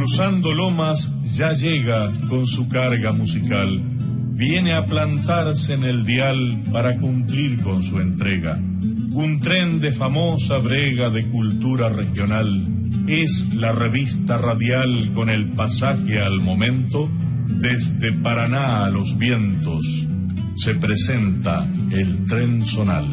Cruzando lomas ya llega con su carga musical. Viene a plantarse en el dial para cumplir con su entrega. Un tren de famosa brega de cultura regional. Es la revista radial con el pasaje al momento. Desde Paraná a los vientos se presenta el tren zonal.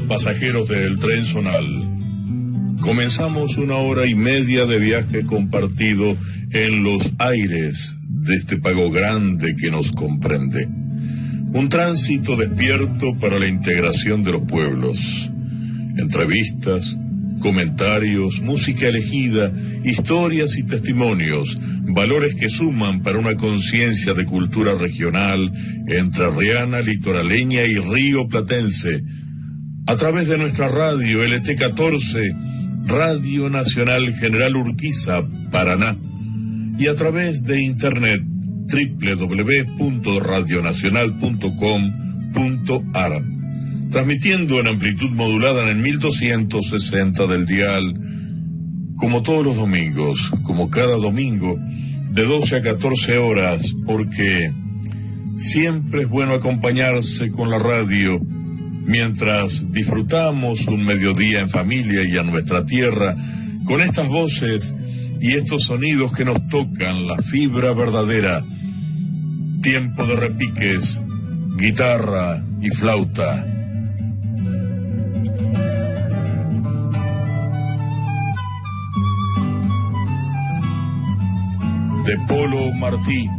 Pasajeros del tren zonal, comenzamos 1 hora y media de viaje compartido en los aires de este pago grande que nos comprende. Un tránsito despierto para la integración de los pueblos. Entrevistas, comentarios, música elegida, historias y testimonios, valores que suman para una conciencia de cultura regional, entrerriana, litoraleña y rioplatense. A través de nuestra radio LT14, Radio Nacional General Urquiza, Paraná, y a través de internet www.radionacional.com.ar, transmitiendo en amplitud modulada en el 1260 del dial, como todos los domingos, como cada domingo, de 12 a 14 horas, porque siempre es bueno acompañarse con la radio mientras disfrutamos un mediodía en familia y a nuestra tierra, con estas voces y estos sonidos que nos tocan la fibra verdadera. Tiempo de repiques, guitarra y flauta. De Polo Martí.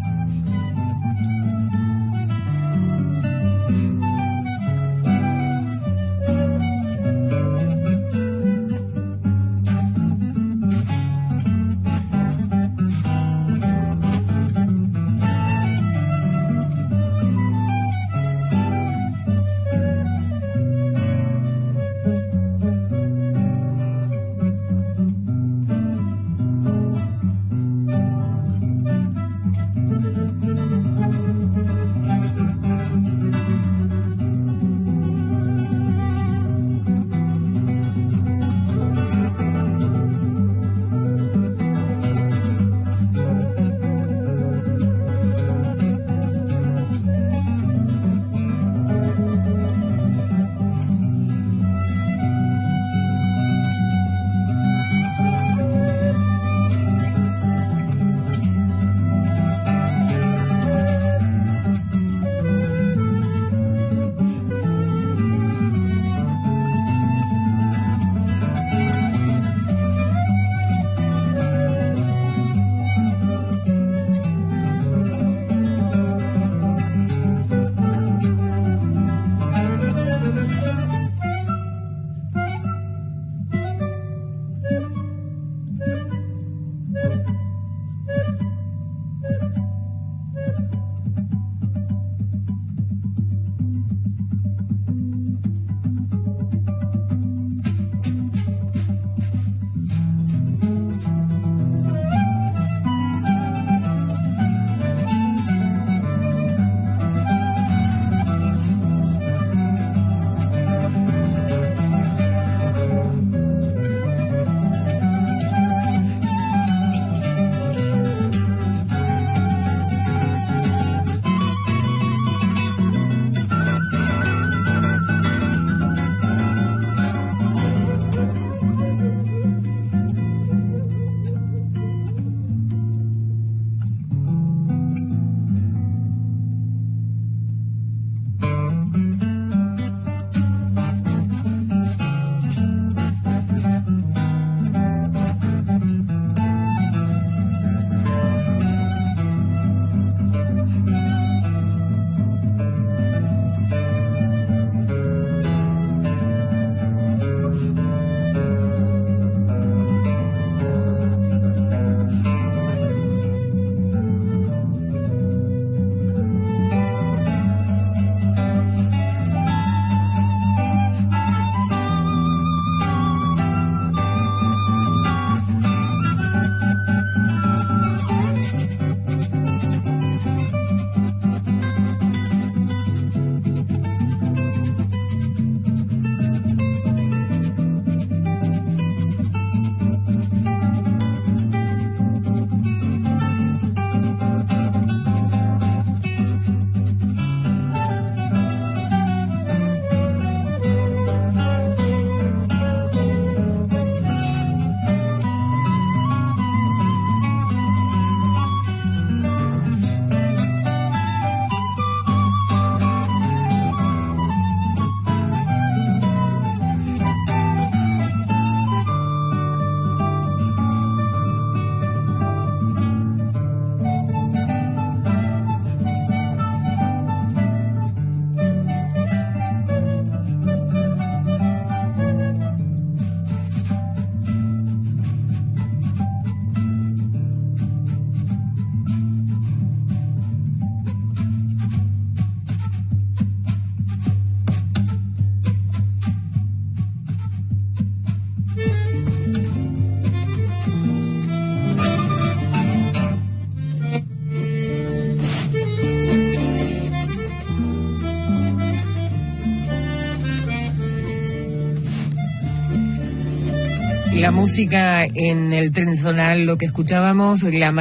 La música en el tren zonal, lo que escuchábamos, Las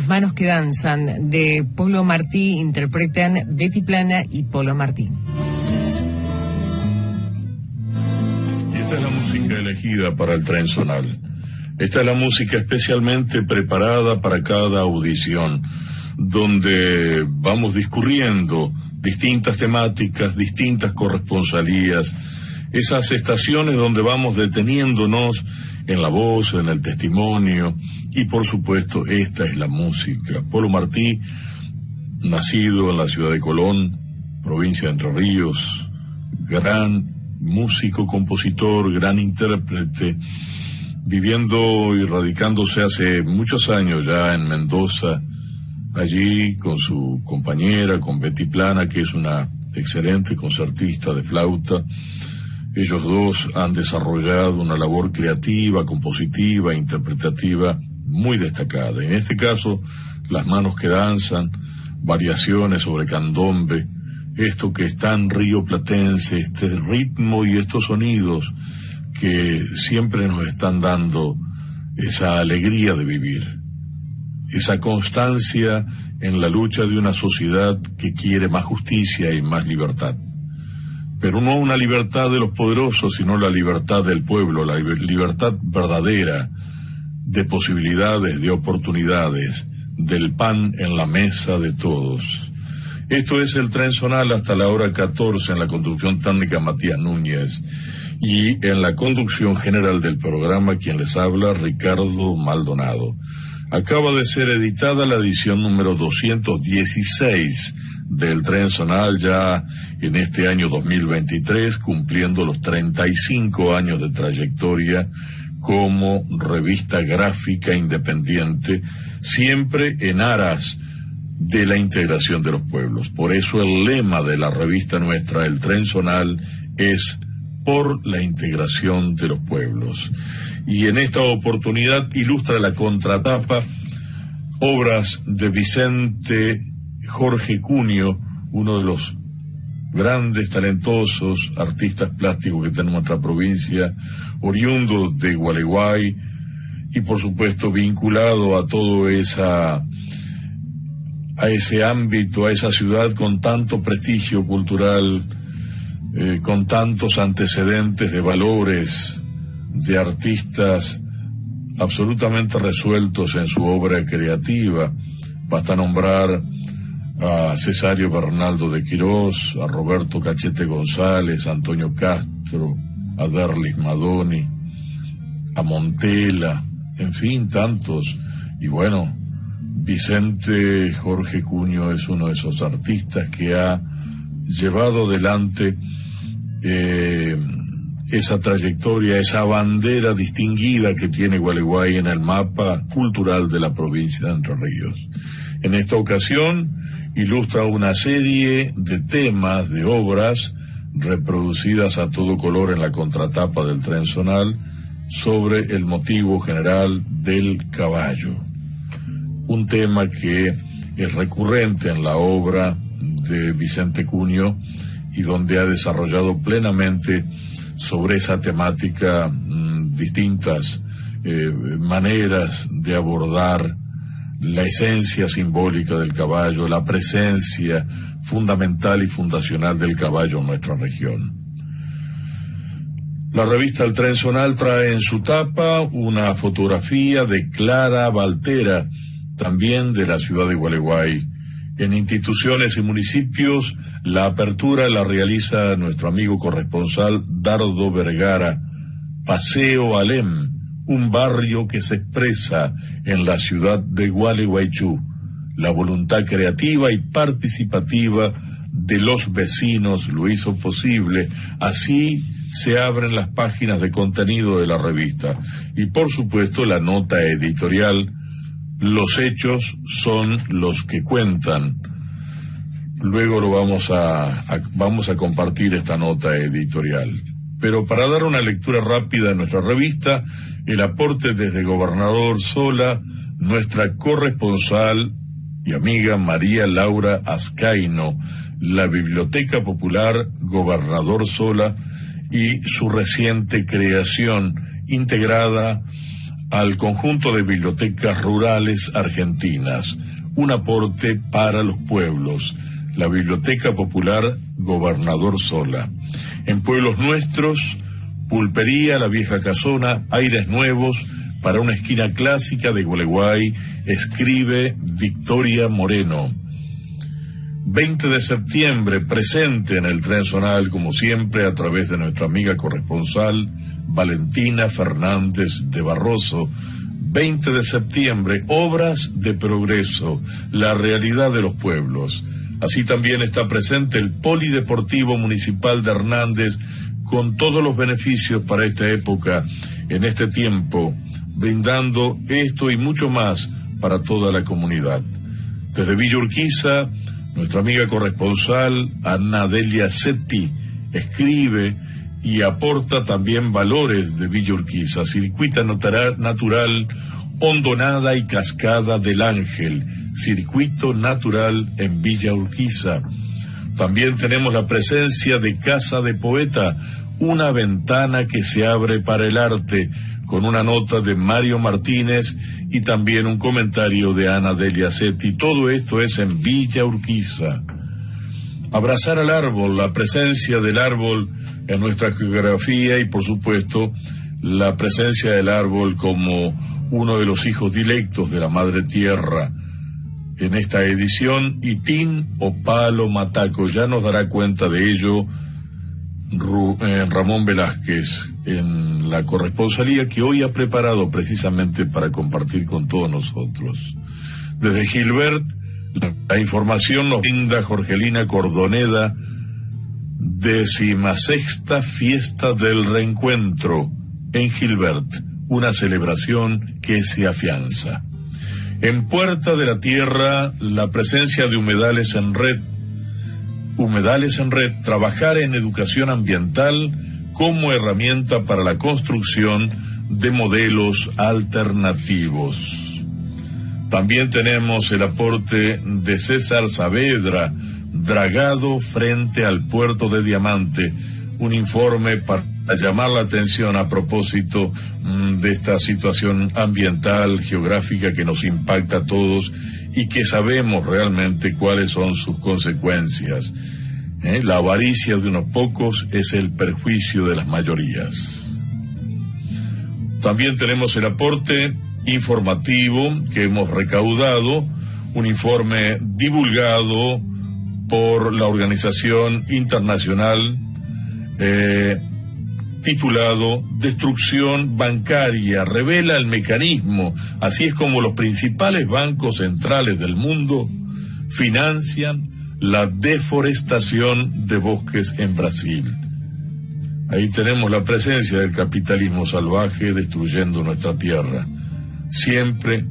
manos que danzan, de Polo Martí, interpretan Betty Plana y Polo Martí. Y esta es la música elegida para el tren zonal. Esta es la música especialmente preparada para cada audición, donde vamos discurriendo distintas temáticas, distintas corresponsalías, esas estaciones donde vamos deteniéndonos en la voz, en el testimonio, y por supuesto esta es la música. Polo Martí, nacido en la ciudad de Colón, provincia de Entre Ríos, gran músico, compositor, gran intérprete, viviendo y radicándose hace muchos años ya en Mendoza, allí con su compañera, con Betty Plana, que es una excelente concertista de flauta. Ellos dos han desarrollado una labor creativa, compositiva, interpretativa muy destacada. En este caso, Las manos que danzan, variaciones sobre candombe, esto que es tan rioplatense, este ritmo y estos sonidos que siempre nos están dando esa alegría de vivir, esa constancia en la lucha de una sociedad que quiere más justicia y más libertad. Pero no una libertad de los poderosos, sino la libertad del pueblo, la libertad verdadera, de posibilidades, de oportunidades, del pan en la mesa de todos. Esto es el tren zonal hasta la hora 14, en la conducción técnica Matías Núñez, y en la conducción general del programa quien les habla, Ricardo Maldonado. Acaba de ser editada la edición número 216 del tren zonal, ya en este año 2023, cumpliendo los 35 años de trayectoria como revista gráfica independiente, siempre en aras de la integración de los pueblos. Por eso el lema de la revista nuestra, el tren zonal, es por la integración de los pueblos. Y en esta oportunidad ilustra la contratapa obras de Vicente Jorge Cunio, uno de los grandes, talentosos artistas plásticos que tenemos en nuestra provincia, oriundo de Gualeguay, y por supuesto vinculado a todo ese ámbito, a esa ciudad con tanto prestigio cultural, con tantos antecedentes de valores, de artistas absolutamente resueltos en su obra creativa. Basta nombrar a Cesario Bernaldo de Quirós, a Roberto Cachete González, a Antonio Castro, a Derlis Madoni, a Montela, en fin, tantos. Y bueno, Vicente Jorge Cunio es uno de esos artistas que ha llevado adelante esa trayectoria, esa bandera distinguida que tiene Gualeguay en el mapa cultural de la provincia de Entre Ríos. En esta ocasión ilustra una serie de temas, de obras reproducidas a todo color en la contratapa del tren zonal sobre el motivo general del caballo. Un tema que es recurrente en la obra de Vicente Cunio y donde ha desarrollado plenamente sobre esa temática distintas maneras de abordar la esencia simbólica del caballo, la presencia fundamental y fundacional del caballo en nuestra región. La revista El Tren Zonal trae en su tapa una fotografía de Clara Valtera, también de la ciudad de Gualeguay. En instituciones y municipios, la apertura la realiza nuestro amigo corresponsal Dardo Vergara. Paseo Alem, un barrio que se expresa en la ciudad de Gualeguaychú. La voluntad creativa y participativa de los vecinos lo hizo posible. Así se abren las páginas de contenido de la revista. Y por supuesto la nota editorial: los hechos son los que cuentan. Luego vamos a compartir esta nota editorial. Pero para dar una lectura rápida de nuestra revista, el aporte desde Gobernador Sola, nuestra corresponsal y amiga María Laura Azcaino, la Biblioteca Popular Gobernador Sola y su reciente creación, integrada al conjunto de bibliotecas rurales argentinas, un aporte para los pueblos, la Biblioteca Popular Gobernador Sola. En pueblos nuestros, Pulpería La Vieja Casona, aires nuevos para una esquina clásica de Gualeguay, escribe Victoria Moreno. 20 de septiembre, presente en el Tren Zonal, como siempre, a través de nuestra amiga corresponsal Valentina Fernández de Barroso. 20 de septiembre, obras de progreso, la realidad de los pueblos. Así también está presente el Polideportivo Municipal de Hernández, con todos los beneficios para esta época, en este tiempo, brindando esto y mucho más para toda la comunidad. Desde Villa Urquiza, nuestra amiga corresponsal Ana Delia Setti escribe y aporta también valores de Villa Urquiza, circuito natural, hondonada y cascada del Ángel, circuito natural en Villa Urquiza. También tenemos la presencia de Casa de Poeta, una ventana que se abre para el arte, con una nota de Mario Martínez y también un comentario de Ana Delia Setti. Todo esto es en Villa Urquiza. Abrazar al árbol, la presencia del árbol en nuestra geografía y, por supuesto, la presencia del árbol como uno de los hijos directos de la Madre Tierra. En esta edición, Itín o Palo Mataco, ya nos dará cuenta de ello Ramón Velázquez en la corresponsalía que hoy ha preparado precisamente para compartir con todos nosotros. Desde Gilbert, la información nos brinda Jorgelina Cordoneda, 16ª Fiesta del Reencuentro en Gilbert, una celebración que se afianza. En Puerta de la Tierra, la presencia de Humedales en Red. Humedales en Red, trabajar en educación ambiental como herramienta para la construcción de modelos alternativos. También tenemos el aporte de César Saavedra, dragado frente al puerto de Diamante, un informe para llamar la atención a propósito de esta situación ambiental, geográfica que nos impacta a todos y que sabemos realmente cuáles son sus consecuencias. La avaricia de unos pocos es el perjuicio de las mayorías. También tenemos el aporte informativo que hemos recaudado, un informe divulgado por la organización internacional titulado Destrucción Bancaria, revela el mecanismo, así es como los principales bancos centrales del mundo financian la deforestación de bosques en Brasil. Ahí tenemos la presencia del capitalismo salvaje destruyendo nuestra tierra, siempre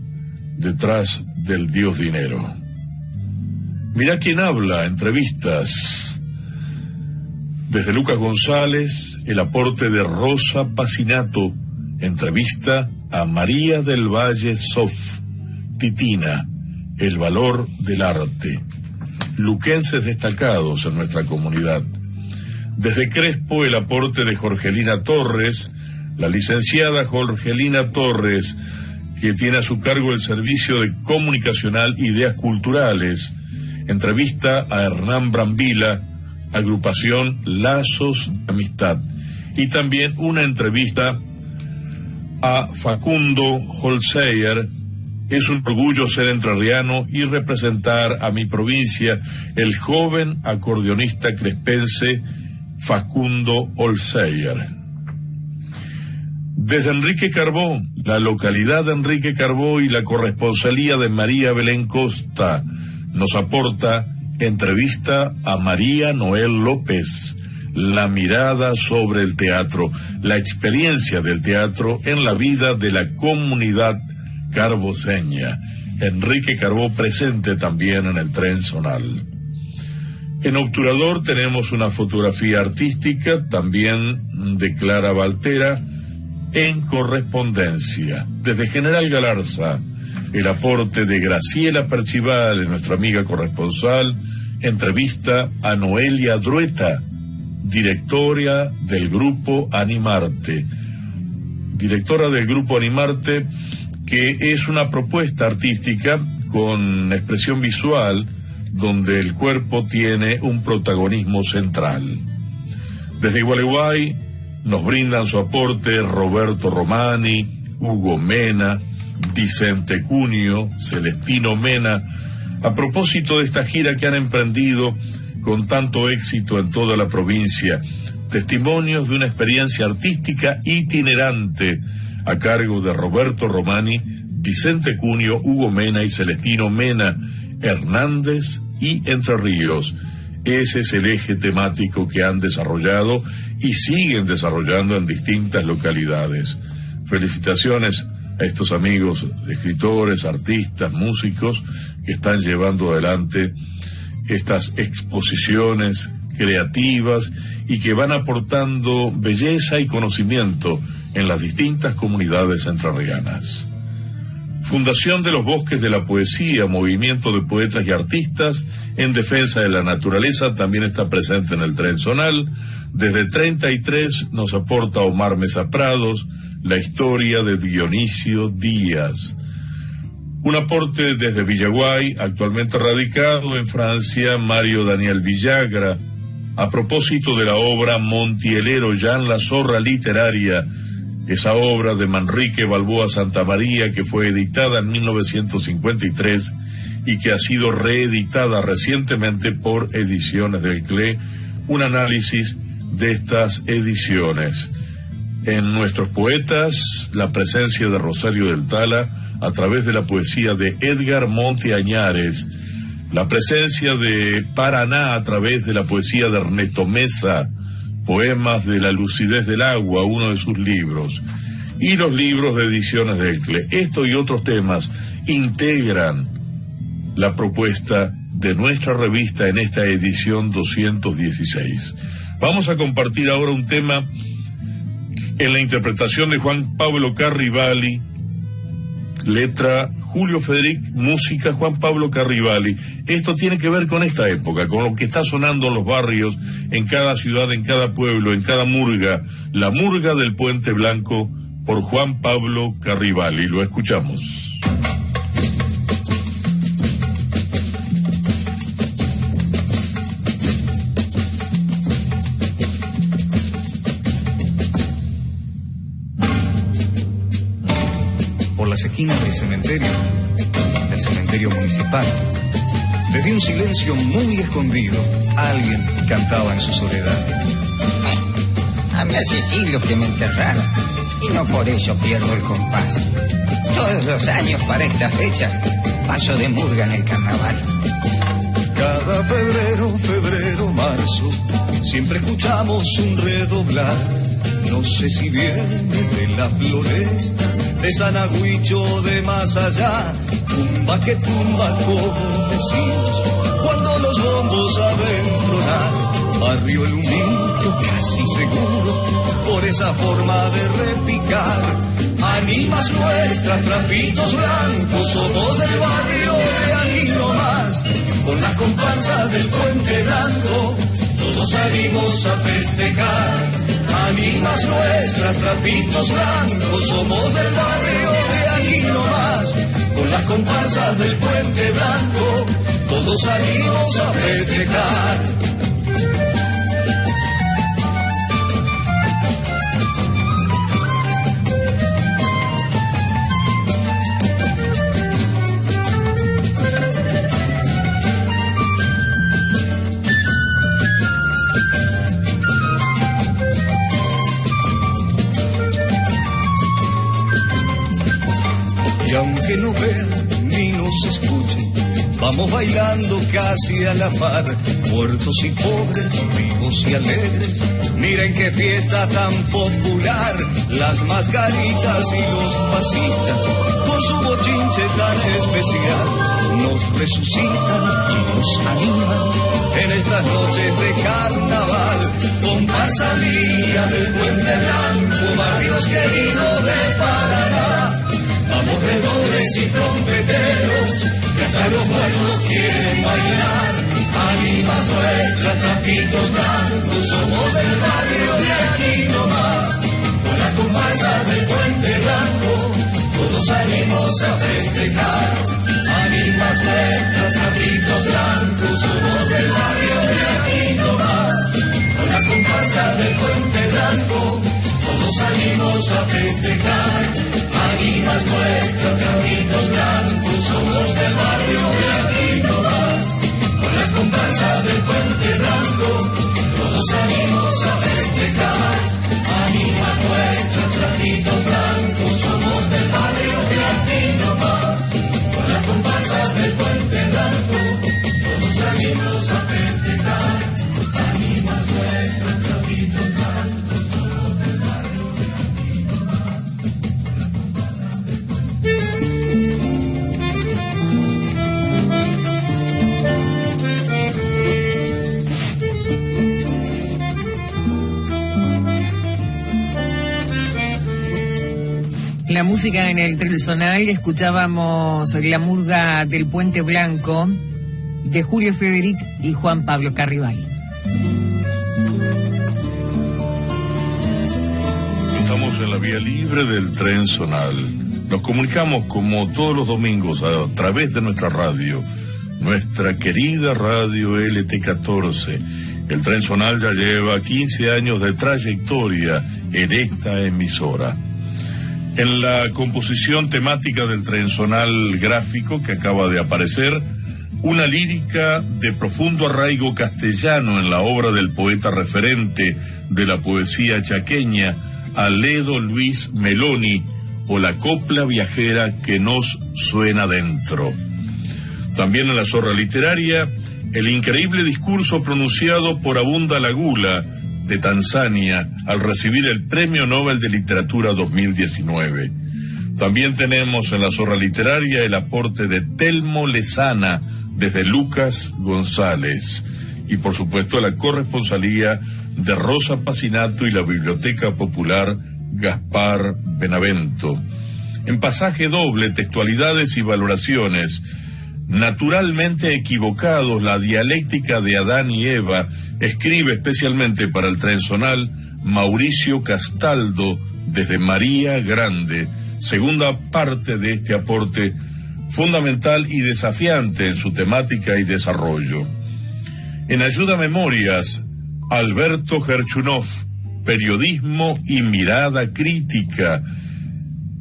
detrás del dios dinero. Mirá quién habla, entrevistas. Desde Lucas González, el aporte de Rosa Pacinato, entrevista a María del Valle Sof, Titina, el valor del arte. Luquenses destacados en nuestra comunidad. Desde Crespo, el aporte de Jorgelina Torres, la licenciada Jorgelina Torres, que tiene a su cargo el servicio de comunicacional Ideas Culturales. Entrevista a Hernán Brambila, agrupación Lazos de Amistad. Y también una entrevista a Facundo Holzeyer. Es un orgullo ser entrerriano y representar a mi provincia, el joven acordeonista crespense Facundo Holzeyer. Desde Enrique Carbó, la localidad de Enrique Carbó y la corresponsalía de María Belén Costa, nos aporta entrevista a María Noel López, la mirada sobre el teatro, la experiencia del teatro en la vida de la comunidad carboceña. Enrique Carbó presente también en el Tren Zonal. En Obturador tenemos una fotografía artística también de Clara Valtera en correspondencia. Desde General Galarza, el aporte de Graciela Perchival, nuestra amiga corresponsal, entrevista a Noelia Drueta, directora del grupo Animarte. directora del grupo Animarte, que es una propuesta artística con expresión visual donde el cuerpo tiene un protagonismo central. Desde Gualeguay nos brindan su aporte Roberto Romani, Hugo Mena, Vicente Cunio, Celestino Mena, a propósito de esta gira que han emprendido con tanto éxito en toda la provincia, testimonios de una experiencia artística itinerante a cargo de Roberto Romani, Vicente Cunio, Hugo Mena y Celestino Mena, Hernández y Entre Ríos. Ese es el eje temático que han desarrollado y siguen desarrollando en distintas localidades. Felicitaciones a estos amigos, escritores, artistas, músicos que están llevando adelante estas exposiciones creativas y que van aportando belleza y conocimiento en las distintas comunidades entrerrianas. Fundación de los Bosques de la Poesía, movimiento de poetas y artistas en defensa de la naturaleza, también está presente en el Tren Zonal. Desde 33 nos aporta Omar Mesa Prados la historia de Dionisio Díaz. Un aporte desde Villaguay, actualmente radicado en Francia, Mario Daniel Villagra, a propósito de la obra Montielero Jan la Zorra Literaria, esa obra de Manrique Balboa Santamaría que fue editada en 1953 y que ha sido reeditada recientemente por Ediciones del CLE, un análisis de estas ediciones. En nuestros poetas, la presencia de Rosario del Tala a través de la poesía de Edgar Monte Añares, la presencia de Paraná a través de la poesía de Ernesto Mesa, Poemas de la lucidez del agua, uno de sus libros, y los libros de Ediciones del CLE. Esto y otros temas integran la propuesta de nuestra revista en esta edición 216. Vamos a compartir ahora un tema en la interpretación de Juan Pablo Carrivali, letra Julio Federic, música Juan Pablo Carrivali. Esto tiene que ver con esta época, con lo que está sonando en los barrios, en cada ciudad, en cada pueblo, en cada murga. La murga del Puente Blanco por Juan Pablo Carrivali. Lo escuchamos. Las esquinas del cementerio municipal, desde un silencio muy escondido, alguien cantaba en su soledad. A mí hace siglos que me enterraron y no por eso pierdo el compás. Todos los años para esta fecha paso de murga en el carnaval. Cada febrero, marzo, siempre escuchamos un redoblar. No sé si viene de la floresta, de San Agüicho, de más allá. Tumba que tumba, como decimos, cuando los bombos saben tronar. Barrio El Humito, casi seguro, por esa forma de repicar. Ánimas nuestras, trapitos blancos, somos del barrio de aquí nomás. Con las comparsas del Puente Blanco, todos salimos a festejar. Ánimas nuestras, trapitos blancos, somos del barrio de aquí nomás. Con las comparsas del Puente Blanco, todos salimos a festejar. Y aunque no vean ni nos escuchen, vamos bailando casi a la par, muertos y pobres, vivos y alegres. Miren qué fiesta tan popular, las mascaritas y los pasistas, con su bochinche tan especial, nos resucitan y nos animan en estas noches de carnaval. Comparsa mía del Puente Blanco, barrios queridos de Paraná. Vamos redobles y trompeteros, que hasta los muertos quieren bailar. Ánimas nuestras, trapitos blancos, somos del barrio de aquí nomás. Con las comparsa del Puente Blanco, todos salimos a festejar. Ánimas nuestras, trapitos blancos, somos del barrio de aquí nomás. Con las comparsas del Puente Blanco, todos salimos a festejar. Ánimas nuestras, trapitos blancos, somos del barrio de aquí nomás. Con las comparsas del Puente Blanco, todos salimos a festejar. Ánimas nuestras, trapitos blancos, somos del barrio de aquí nomás. Con las comparsas del Puente Blanco, todos salimos a festejar. Ánimas nuestras, trapitos blancos, somos del barrio de aquí nomás. Con las comparsas del La música en el Tren Zonal, escuchábamos La Murga del Puente Blanco de Julio Frederic y Juan Pablo Carribay. Estamos en la vía libre del Tren Zonal. Nos comunicamos como todos los domingos a través de nuestra radio, nuestra querida radio LT14. El Tren Zonal ya lleva 15 años de trayectoria en esta emisora. En la composición temática del Tren Zonal gráfico que acaba de aparecer, una lírica de profundo arraigo castellano en la obra del poeta referente de la poesía chaqueña, Aledo Luis Meloni, o la copla viajera que nos suena dentro. También en la zorra literaria, el increíble discurso pronunciado por Abunda Lagula, de Tanzania, al recibir el Premio Nobel de Literatura 2019. También tenemos en la zorra literaria el aporte de Telmo Lezana desde Lucas González y por supuesto la corresponsalía de Rosa Pacinato y la Biblioteca Popular Gaspar Benavento. En pasaje doble, textualidades y valoraciones, naturalmente equivocados, la dialéctica de Adán y Eva, escribe especialmente para el Tren Zonal Mauricio Castaldo desde María Grande, segunda parte de este aporte fundamental y desafiante en su temática y desarrollo. En Ayuda a Memorias, Alberto Gerchunov, periodismo y mirada crítica,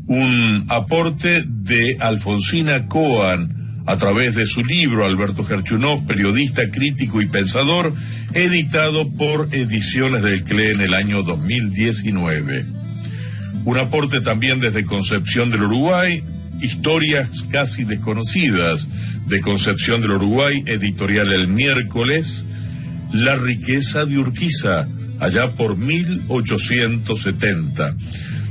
un aporte de Alfonsina Coan, a través de su libro Alberto Gerchunov, periodista, crítico y pensador, editado por Ediciones del CLE en el año 2019. Un aporte también desde Concepción del Uruguay, Historias casi desconocidas de Concepción del Uruguay, editorial El Miércoles, La riqueza de Urquiza, allá por 1870.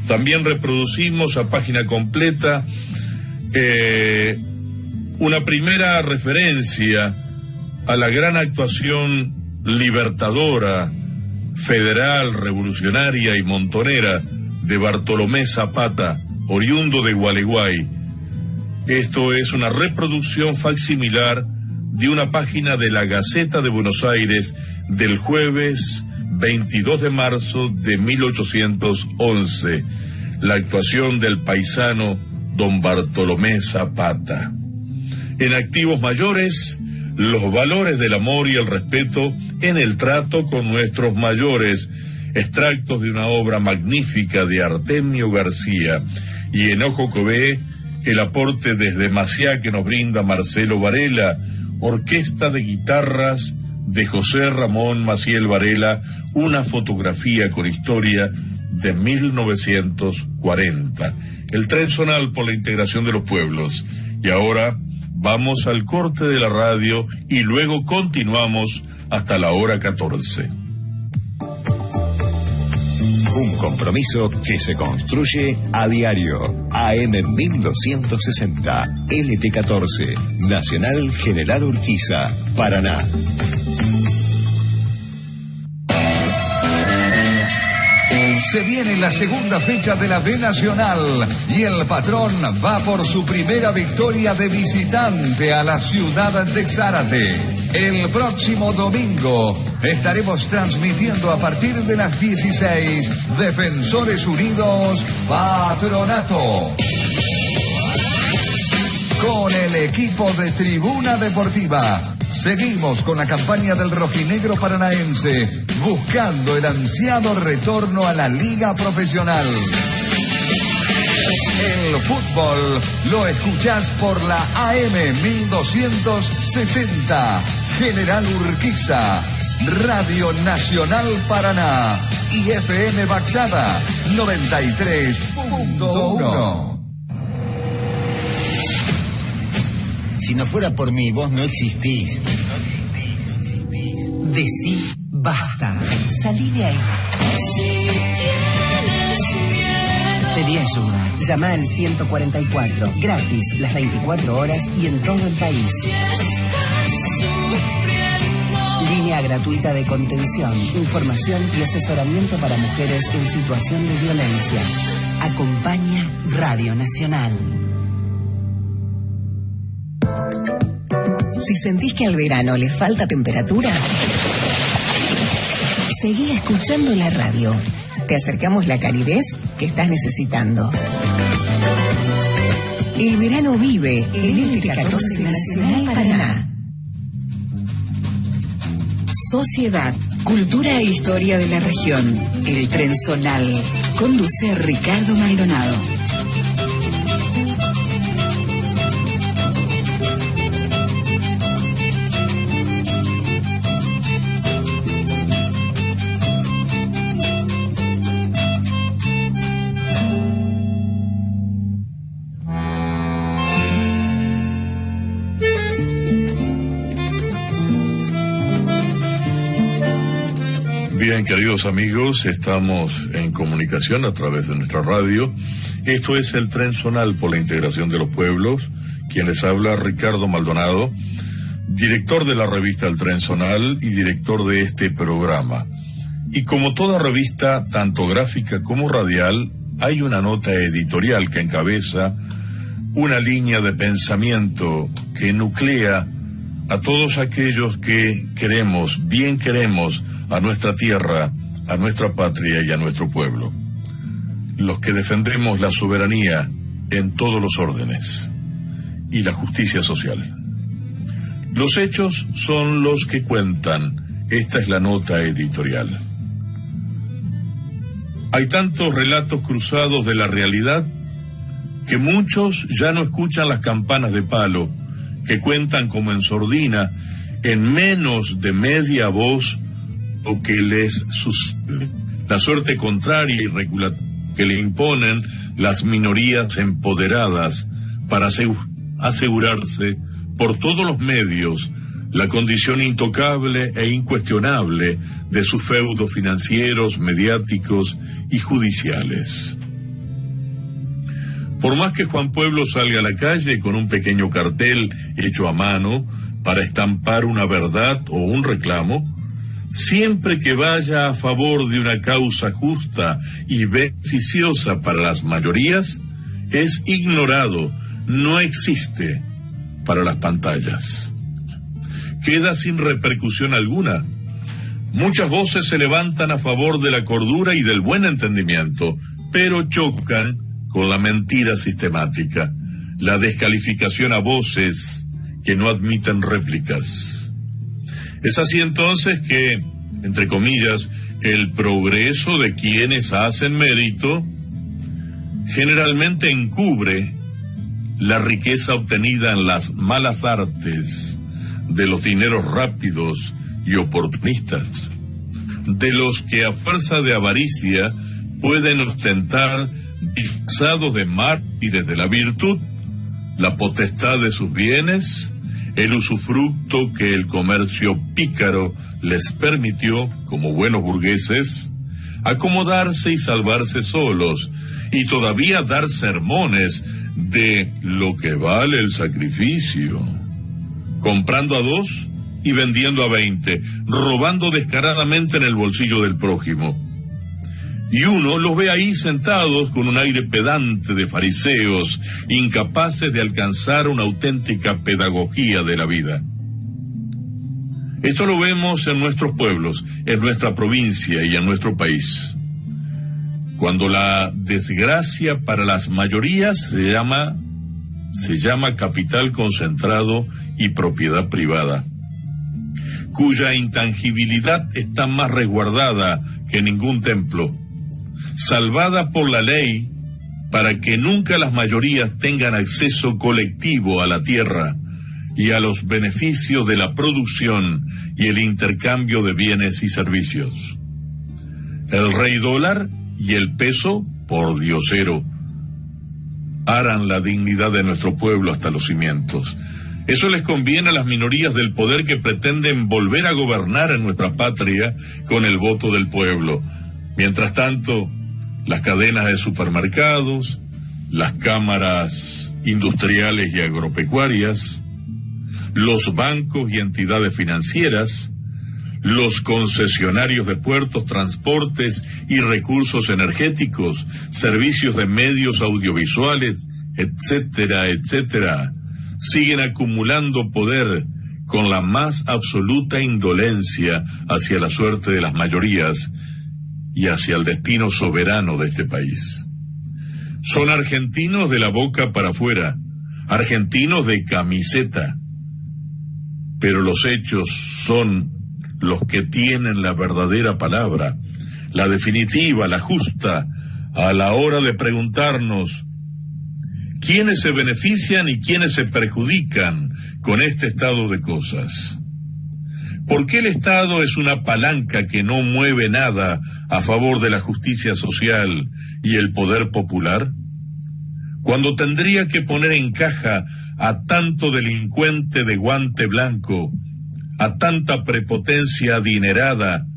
También reproducimos a página completa una primera referencia a la gran actuación libertadora, federal, revolucionaria y montonera de Bartolomé Zapata, oriundo de Gualeguay. Esto es una reproducción facsimilar de una página de la Gaceta de Buenos Aires del jueves 22 de marzo de 1811, la actuación del paisano don Bartolomé Zapata. En activos mayores, los valores del amor y el respeto en el trato con nuestros mayores, extractos de una obra magnífica de Artemio García, y en Ojo Cové, el aporte desde Maciá que nos brinda Marcelo Varela, orquesta de guitarras de José Ramón Maciel Varela, una fotografía con historia de 1940. El Tren Zonal por la integración de los pueblos. Y ahora vamos al corte de la radio y luego continuamos hasta la hora 14. Un compromiso que se construye a diario. AM 1260, LT14, Nacional General Urquiza, Paraná. Se viene la segunda fecha de la B Nacional y el patrón va por su primera victoria de visitante a la ciudad de Zárate. El próximo domingo estaremos transmitiendo a partir de las 16 Defensores Unidos Patronato. Con el equipo de Tribuna Deportiva, seguimos con la campaña del rojinegro paranaense, buscando el ansiado retorno a la liga profesional. El fútbol lo escuchás por la AM 1260, General Urquiza, Radio Nacional Paraná y FM Baxada 93.1. Si no fuera por mí, vos no existís. Decí basta. Salí de ahí. Pedí ayuda. Llama al 144. Gratis, las 24 horas y en todo el país. Línea gratuita de contención, información y asesoramiento para mujeres en situación de violencia. Acompaña Radio Nacional. Si sentís que al verano le falta temperatura, seguí escuchando la radio. Te acercamos la calidez que estás necesitando. El verano vive en LT14 Nacional Paraná. Sociedad, cultura e historia de la región. El Tren Zonal. Conduce Ricardo Maldonado. Bien, queridos amigos, estamos en comunicación a través de nuestra radio. Esto es el Tren Zonal por la integración de los pueblos. Quien les habla, Ricardo Maldonado, director de la revista El Tren Zonal y director de este programa. Y como toda revista, tanto gráfica como radial, hay una nota editorial que encabeza una línea de pensamiento que nuclea a todos aquellos que queremos a nuestra tierra, a nuestra patria y a nuestro pueblo. Los que defendemos la soberanía en todos los órdenes y la justicia social. Los hechos son los que cuentan. Esta es la nota editorial. Hay tantos relatos cruzados de la realidad que muchos ya no escuchan las campanas de palo que cuentan como en sordina, en menos de media voz, o que les sucede la suerte contraria y regular que le imponen las minorías empoderadas para asegurarse por todos los medios la condición intocable e incuestionable de sus feudos financieros, mediáticos y judiciales. Por más que Juan Pueblo salga a la calle con un pequeño cartel hecho a mano para estampar una verdad o un reclamo, siempre que vaya a favor de una causa justa y beneficiosa para las mayorías, es ignorado, no existe para las pantallas. Queda sin repercusión alguna. Muchas voces se levantan a favor de la cordura y del buen entendimiento, pero chocan con la mentira sistemática, la descalificación a voces que no admiten réplicas. Es así entonces que, entre comillas, el progreso de quienes hacen mérito generalmente encubre la riqueza obtenida en las malas artes de los dineros rápidos y oportunistas, de los que a fuerza de avaricia pueden ostentar, disfrazados de mártires de la virtud, la potestad de sus bienes, el usufructo que el comercio pícaro les permitió, como buenos burgueses, acomodarse y salvarse solos, y todavía dar sermones de lo que vale el sacrificio, comprando a 2 y vendiendo a 20, robando descaradamente en el bolsillo del prójimo. Y uno los ve ahí sentados con un aire pedante de fariseos, incapaces de alcanzar una auténtica pedagogía de la vida. Esto lo vemos en nuestros pueblos, en nuestra provincia y en nuestro país. Cuando la desgracia para las mayorías se llama capital concentrado y propiedad privada, cuya intangibilidad está más resguardada que ningún templo, salvada por la ley para que nunca las mayorías tengan acceso colectivo a la tierra y a los beneficios de la producción y el intercambio de bienes y servicios. El rey dólar y el peso, por diosero, aran la dignidad de nuestro pueblo hasta los cimientos. Eso les conviene a las minorías del poder que pretenden volver a gobernar en nuestra patria con el voto del pueblo. Mientras tanto, las cadenas de supermercados, las cámaras industriales y agropecuarias, los bancos y entidades financieras, los concesionarios de puertos, transportes y recursos energéticos, servicios de medios audiovisuales, etcétera, etcétera, siguen acumulando poder con la más absoluta indolencia hacia la suerte de las mayorías y hacia el destino soberano de este país. Son argentinos de la boca para afuera, argentinos de camiseta, pero los hechos son los que tienen la verdadera palabra, la definitiva, la justa, a la hora de preguntarnos quiénes se benefician y quiénes se perjudican con este estado de cosas. ¿Por qué el Estado es una palanca que no mueve nada a favor de la justicia social y el poder popular? Cuando tendría que poner en caja a tanto delincuente de guante blanco, a tanta prepotencia adinerada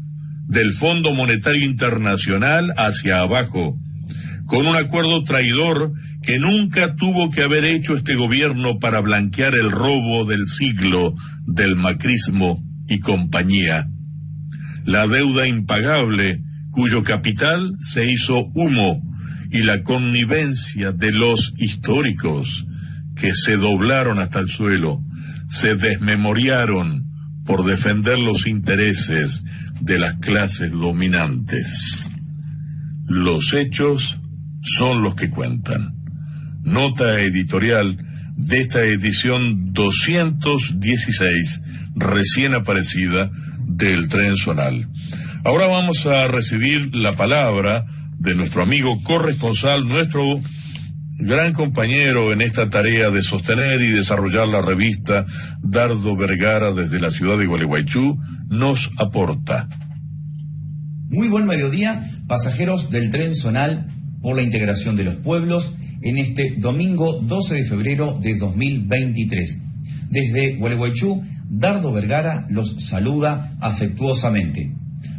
del Fondo Monetario Internacional hacia abajo, con un acuerdo traidor que nunca tuvo que haber hecho este gobierno para blanquear el robo del siglo del macrismo y compañía. La deuda impagable, cuyo capital se hizo humo, y la connivencia de los históricos, que se doblaron hasta el suelo, se desmemoriaron por defender los intereses de las clases dominantes. Los hechos son los que cuentan. Nota editorial de esta edición 216, recién aparecida, del Tren Zonal. Ahora vamos a recibir la palabra de nuestro amigo corresponsal, nuestro gran compañero en esta tarea de sostener y desarrollar la revista, Dardo Vergara, desde la ciudad de Gualeguaychú, nos aporta. Muy buen mediodía, pasajeros del Tren Zonal por la integración de los pueblos en este domingo 12 de febrero de 2023. Desde Gualeguaychú, Dardo Vergara los saluda afectuosamente.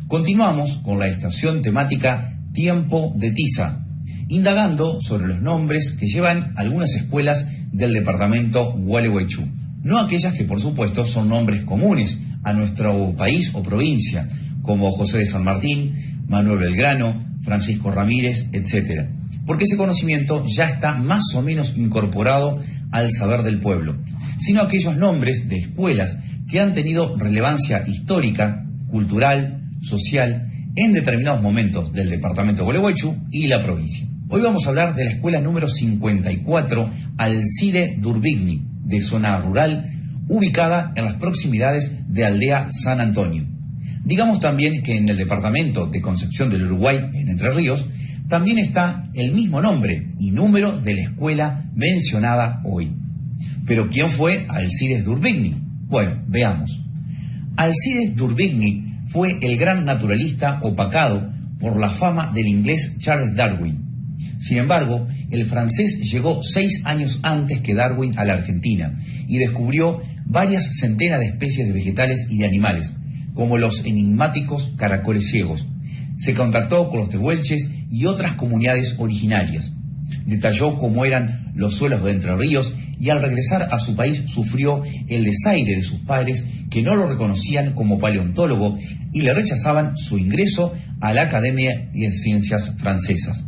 Continuamos con la estación temática Tiempo de Tiza, indagando sobre los nombres que llevan algunas escuelas del departamento Gualeguaychú. No aquellas que, por supuesto, son nombres comunes a nuestro país o provincia, como José de San Martín, Manuel Belgrano, Francisco Ramírez, etc. Porque ese conocimiento ya está más o menos incorporado al saber del pueblo, sino aquellos nombres de escuelas que han tenido relevancia histórica, cultural, social, en determinados momentos del departamento de Gualeguaychú y la provincia. Hoy vamos a hablar de la escuela número 54 Alcide d'Urbigny, de zona rural, ubicada en las proximidades de Aldea San Antonio. Digamos también que en el departamento de Concepción del Uruguay, en Entre Ríos, también está el mismo nombre y número de la escuela mencionada hoy. Pero ¿quién fue Alcides d'Urbigny? Bueno, veamos. Alcides d'Urbigny fue el gran naturalista opacado por la fama del inglés Charles Darwin. Sin embargo, el francés llegó 6 años antes que Darwin a la Argentina y descubrió varias centenas de especies de vegetales y de animales, como los enigmáticos caracoles ciegos. Se contactó con los tehuelches y otras comunidades originarias. Detalló cómo eran los suelos de Entre Ríos y al regresar a su país sufrió el desaire de sus padres, que no lo reconocían como paleontólogo y le rechazaban su ingreso a la Academia de Ciencias Francesas.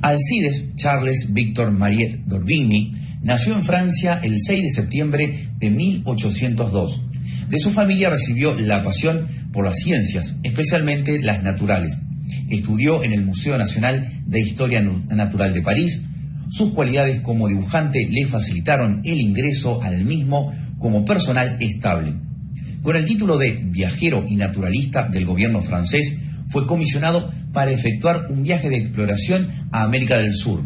Alcides Charles Victor Marie d'Urbigny nació en Francia el 6 de septiembre de 1802. De su familia recibió la pasión por las ciencias, especialmente las naturales. Estudió en el Museo Nacional de Historia Natural de París. Sus cualidades como dibujante le facilitaron el ingreso al mismo como personal estable. Con el título de viajero y naturalista del gobierno francés, fue comisionado para efectuar un viaje de exploración a América del Sur.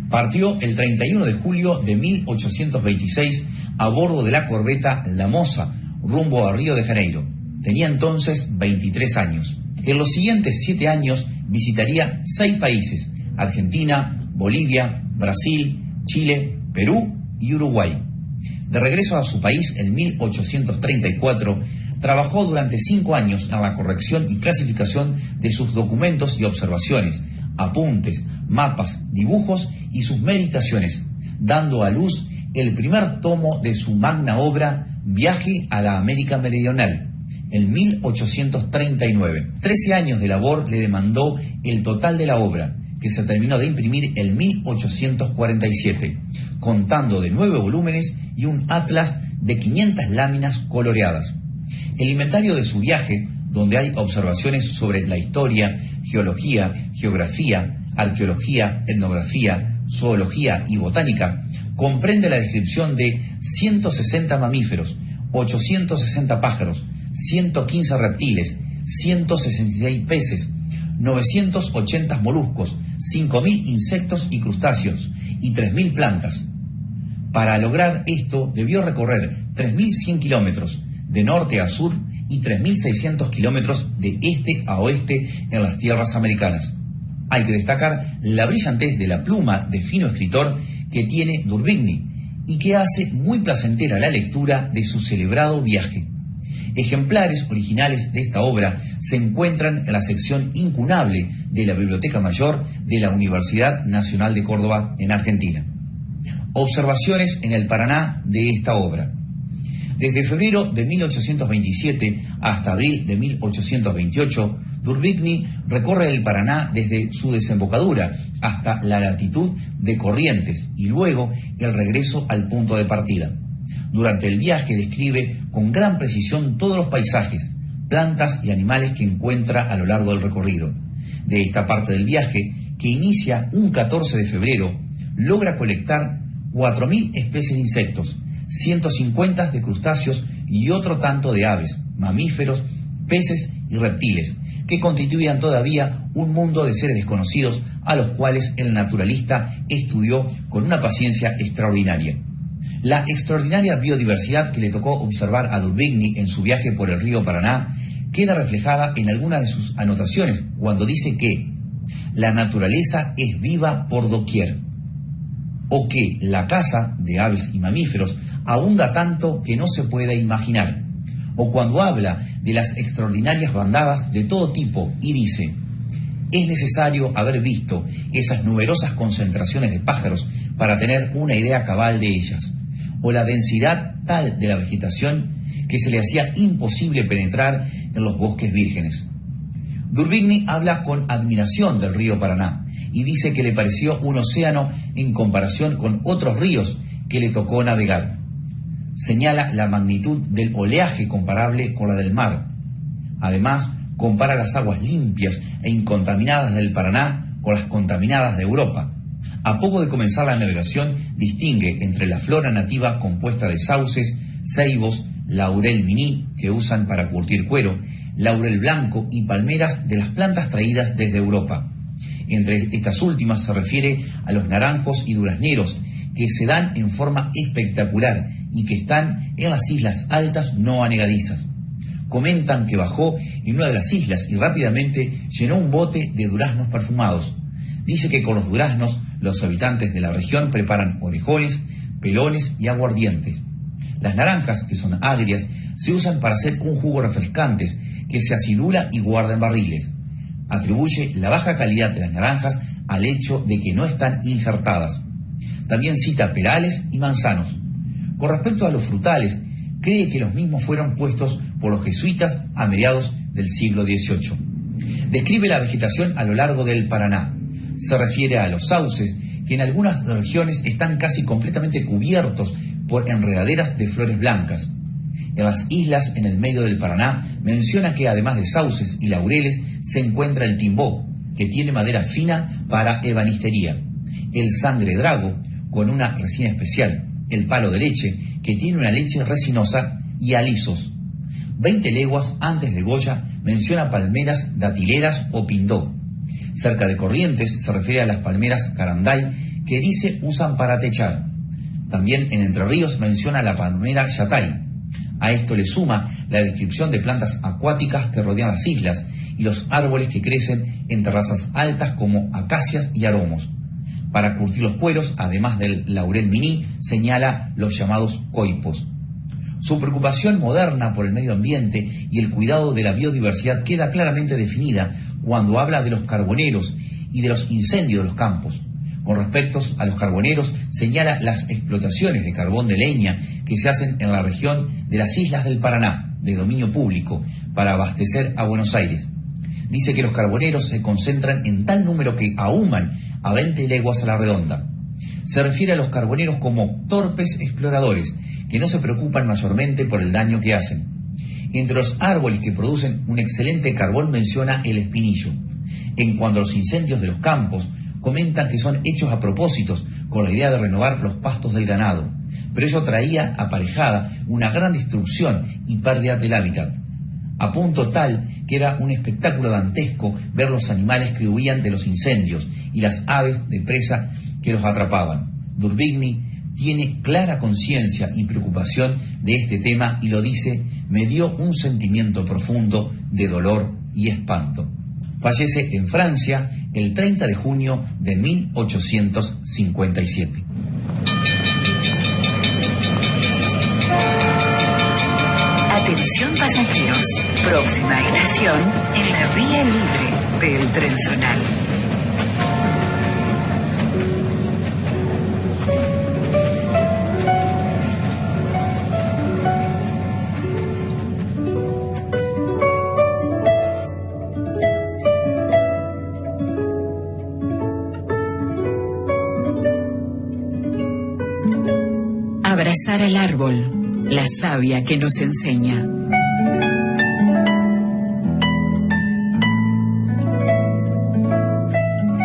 Partió el 31 de julio de 1826 a bordo de la corbeta La Moza, rumbo a Río de Janeiro. Tenía entonces 23 años. En los siguientes 7 años visitaría 6 países: Argentina, Bolivia, Brasil, Chile, Perú y Uruguay. De regreso a su país en 1834, trabajó durante 5 años en la corrección y clasificación de sus documentos y observaciones, apuntes, mapas, dibujos y sus meditaciones, dando a luz el primer tomo de su magna obra Viaje a la América Meridional, en 1839. 13 años de labor le demandó el total de la obra, que se terminó de imprimir en 1847, contando de 9 volúmenes y un atlas de 500 láminas coloreadas. El inventario de su viaje, donde hay observaciones sobre la historia, geología, geografía, arqueología, etnografía, zoología y botánica, comprende la descripción de 160 mamíferos, 860 pájaros, 115 reptiles, 166 peces, 980 moluscos, 5.000 insectos y crustáceos y 3.000 plantas. Para lograr esto debió recorrer 3.100 kilómetros de norte a sur y 3.600 kilómetros de este a oeste en las tierras americanas. Hay que destacar la brillantez de la pluma de fino escritor que tiene d'Orbigny y que hace muy placentera la lectura de su celebrado viaje. Ejemplares originales de esta obra se encuentran en la sección incunable de la Biblioteca Mayor de la Universidad Nacional de Córdoba, en Argentina. Observaciones en el Paraná de esta obra. Desde febrero de 1827 hasta abril de 1828, d'Orbigny recorre el Paraná desde su desembocadura hasta la latitud de Corrientes y luego el regreso al punto de partida. Durante el viaje describe con gran precisión todos los paisajes, plantas y animales que encuentra a lo largo del recorrido. De esta parte del viaje, que inicia un 14 de febrero, logra colectar 4.000 especies de insectos, 150 de crustáceos y otro tanto de aves, mamíferos, peces y reptiles, que constituían todavía un mundo de seres desconocidos a los cuales el naturalista estudió con una paciencia extraordinaria. La extraordinaria biodiversidad que le tocó observar a d'Orbigny en su viaje por el río Paraná queda reflejada en algunas de sus anotaciones cuando dice que la naturaleza es viva por doquier, o que la caza de aves y mamíferos abunda tanto que no se puede imaginar, o cuando habla de las extraordinarias bandadas de todo tipo y dice: es necesario haber visto esas numerosas concentraciones de pájaros para tener una idea cabal de ellas, o la densidad tal de la vegetación que se le hacía imposible penetrar en los bosques vírgenes. d'Orbigny habla con admiración del río Paraná y dice que le pareció un océano en comparación con otros ríos que le tocó navegar. Señala la magnitud del oleaje comparable con la del mar. Además, compara las aguas limpias e incontaminadas del Paraná con las contaminadas de Europa. A poco de comenzar la navegación, distingue entre la flora nativa compuesta de sauces, ceibos, laurel miní, que usan para curtir cuero, laurel blanco y palmeras de las plantas traídas desde Europa. Entre estas últimas se refiere a los naranjos y durazneros, que se dan en forma espectacular y que están en las islas altas no anegadizas. Comentan que bajó en una de las islas y rápidamente llenó un bote de duraznos perfumados. Dice que con los duraznos los habitantes de la región preparan orejones, pelones y aguardientes. Las naranjas, que son agrias, se usan para hacer un jugo refrescante que se acidula y guarda en barriles. Atribuye la baja calidad de las naranjas al hecho de que no están injertadas. También cita perales y manzanos. Con respecto a los frutales, cree que los mismos fueron puestos por los jesuitas a mediados del siglo XVIII. Describe la vegetación a lo largo del Paraná. Se refiere a los sauces, que en algunas regiones están casi completamente cubiertos por enredaderas de flores blancas. En las islas en el medio del Paraná menciona que además de sauces y laureles se encuentra el timbó, que tiene madera fina para ebanistería, el sangre drago, con una resina especial, el palo de leche, que tiene una leche resinosa, y alisos. 20 leguas antes de Goya menciona palmeras datileras o pindó. Cerca de Corrientes se refiere a las palmeras caranday, que dice usan para techar. También en Entre Ríos menciona la palmera yatay. A esto le suma la descripción de plantas acuáticas que rodean las islas y los árboles que crecen en terrazas altas como acacias y aromos. Para curtir los cueros, además del laurel miní, señala los llamados coipos. Su preocupación moderna por el medio ambiente y el cuidado de la biodiversidad queda claramente definida cuando habla de los carboneros y de los incendios de los campos. Con respecto a los carboneros, señala las explotaciones de carbón de leña que se hacen en la región de las islas del Paraná, de dominio público, para abastecer a Buenos Aires. Dice que los carboneros se concentran en tal número que ahuman a 20 leguas a la redonda. Se refiere a los carboneros como torpes exploradores, que no se preocupan mayormente por el daño que hacen. Entre los árboles que producen un excelente carbón menciona el espinillo. En cuanto a los incendios de los campos, comentan que son hechos a propósitos con la idea de renovar los pastos del ganado, pero eso traía aparejada una gran destrucción y pérdida del hábitat, a punto tal que era un espectáculo dantesco ver los animales que huían de los incendios y las aves de presa que los atrapaban. D'Urbigny tiene clara conciencia y preocupación de este tema y lo dice: me dio un sentimiento profundo de dolor y espanto. Fallece en Francia el 30 de junio de 1857. Atención pasajeros, próxima estación en la vía libre del Tren Zonal. Abrazar al árbol, la savia que nos enseña.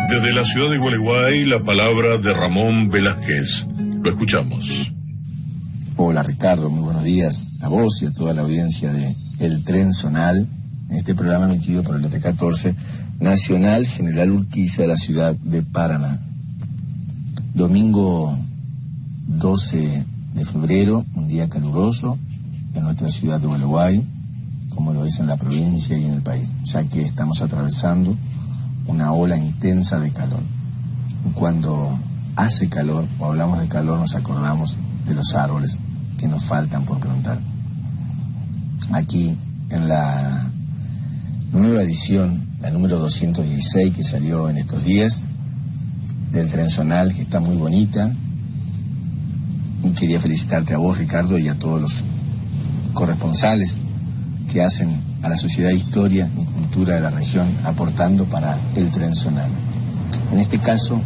Desde la ciudad de Gualeguay, la palabra de Ramón Velázquez. Lo escuchamos. Hola Ricardo, muy buenos días a vos y a toda la audiencia de El Tren Zonal, en este programa emitido por el LT14 Nacional General Urquiza de la ciudad de Paraná. Domingo 12 de febrero, un día caluroso en nuestra ciudad de Gualeguay, como lo es en la provincia y en el país, ya que estamos atravesando una ola intensa de calor. Y cuando hace calor o hablamos de calor nos acordamos de los árboles que nos faltan por plantar. Aquí en la nueva edición, la número 216 que salió en estos días del Tren Zonal, que está muy bonita, y quería felicitarte a vos, Ricardo, y a todos los corresponsales que hacen a la sociedad historia y cultura de la región, aportando para el Tren Zonal. En este caso,